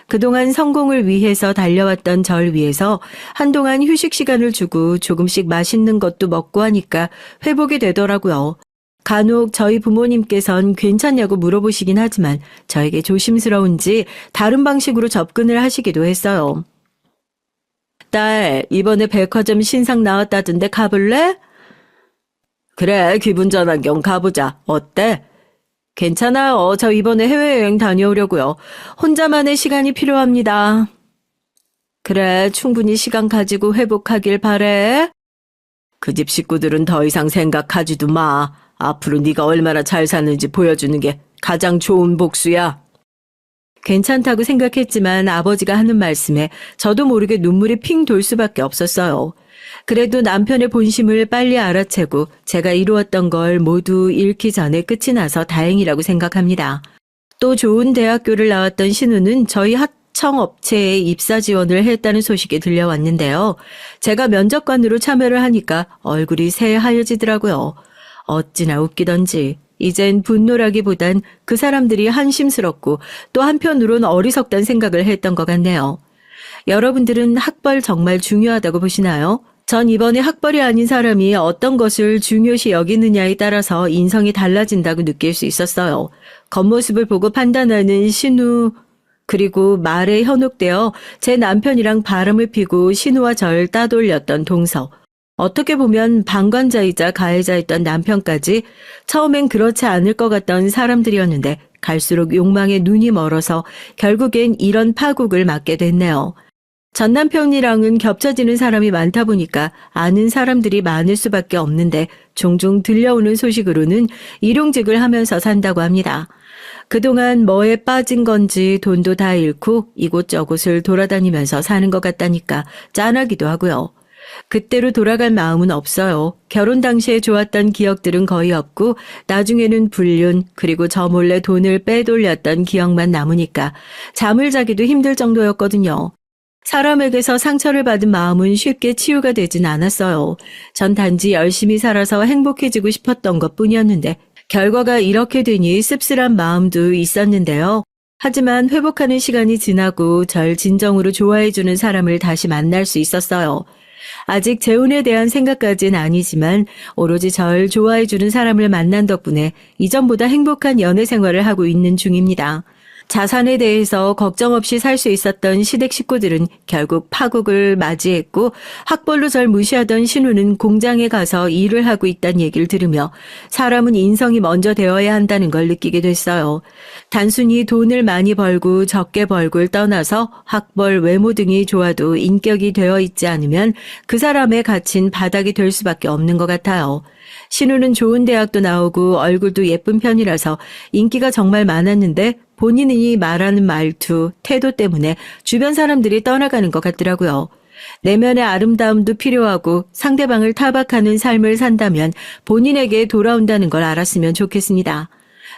그동안 성공을 위해서 달려왔던 절 위해서 한동안 휴식 시간을 주고 조금씩 맛있는 것도 먹고 하니까 회복이 되더라고요. 간혹 저희 부모님께선 괜찮냐고 물어보시긴 하지만 저에게 조심스러운지 다른 방식으로 접근을 하시기도 했어요. 딸, 이번에 백화점 신상 나왔다던데 가볼래? 그래, 기분 전환 겸 가보자. 어때? 괜찮아요. 저 이번에 해외여행 다녀오려고요. 혼자만의 시간이 필요합니다. 그래, 충분히 시간 가지고 회복하길 바래. 그 집 식구들은 더 이상 생각하지도 마. 앞으로 네가 얼마나 잘 사는지 보여주는 게 가장 좋은 복수야. 괜찮다고 생각했지만 아버지가 하는 말씀에 저도 모르게 눈물이 핑 돌 수밖에 없었어요. 그래도 남편의 본심을 빨리 알아채고 제가 이루었던 걸 모두 잃기 전에 끝이 나서 다행이라고 생각합니다. 또 좋은 대학교를 나왔던 신우는 저희 하청업체에 입사 지원을 했다는 소식이 들려왔는데요. 제가 면접관으로 참여를 하니까 얼굴이 새하얘지더라고요. 어찌나 웃기던지. 이젠 분노라기보단 그 사람들이 한심스럽고 또 한편으론 어리석단 생각을 했던 것 같네요. 여러분들은 학벌 정말 중요하다고 보시나요? 전 이번에 학벌이 아닌 사람이 어떤 것을 중요시 여기느냐에 따라서 인성이 달라진다고 느낄 수 있었어요. 겉모습을 보고 판단하는 신우, 그리고 말에 현혹되어 제 남편이랑 바람을 피고 신우와 절 따돌렸던 동서. 어떻게 보면 방관자이자 가해자였던 남편까지 처음엔 그렇지 않을 것 같던 사람들이었는데 갈수록 욕망에 눈이 멀어서 결국엔 이런 파국을 맞게 됐네요. 전 남편이랑은 겹쳐지는 사람이 많다 보니까 아는 사람들이 많을 수밖에 없는데 종종 들려오는 소식으로는 일용직을 하면서 산다고 합니다. 그동안 뭐에 빠진 건지 돈도 다 잃고 이곳저곳을 돌아다니면서 사는 것 같다니까 짠하기도 하고요. 그때로 돌아갈 마음은 없어요. 결혼 당시에 좋았던 기억들은 거의 없고 나중에는 불륜 그리고 저 몰래 돈을 빼돌렸던 기억만 남으니까 잠을 자기도 힘들 정도였거든요. 사람에게서 상처를 받은 마음은 쉽게 치유가 되진 않았어요. 전 단지 열심히 살아서 행복해지고 싶었던 것뿐이었는데 결과가 이렇게 되니 씁쓸한 마음도 있었는데요. 하지만 회복하는 시간이 지나고 절 진정으로 좋아해주는 사람을 다시 만날 수 있었어요. 아직 재혼에 대한 생각까지는 아니지만 오로지 절 좋아해주는 사람을 만난 덕분에 이전보다 행복한 연애 생활을 하고 있는 중입니다. 자산에 대해서 걱정 없이 살 수 있었던 시댁 식구들은 결국 파국을 맞이했고 학벌로 절 무시하던 신우는 공장에 가서 일을 하고 있다는 얘기를 들으며 사람은 인성이 먼저 되어야 한다는 걸 느끼게 됐어요. 단순히 돈을 많이 벌고 적게 벌고를 떠나서 학벌, 외모 등이 좋아도 인격이 되어 있지 않으면 그 사람의 가치는 바닥이 될 수밖에 없는 것 같아요. 신우는 좋은 대학도 나오고 얼굴도 예쁜 편이라서 인기가 정말 많았는데 본인이 말하는 말투, 태도 때문에 주변 사람들이 떠나가는 것 같더라고요. 내면의 아름다움도 필요하고 상대방을 타박하는 삶을 산다면 본인에게 돌아온다는 걸 알았으면 좋겠습니다.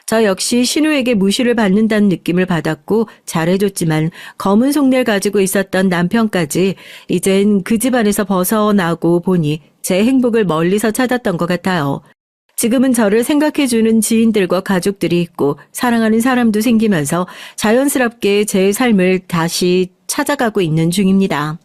저 역시 신우에게 무시를 받는다는 느낌을 받았고 잘해줬지만 검은 속내를 가지고 있었던 남편까지 이젠 그 집안에서 벗어나고 보니 제 행복을 멀리서 찾았던 것 같아요. 지금은 저를 생각해주는 지인들과 가족들이 있고 사랑하는 사람도 생기면서 자연스럽게 제 삶을 다시 찾아가고 있는 중입니다.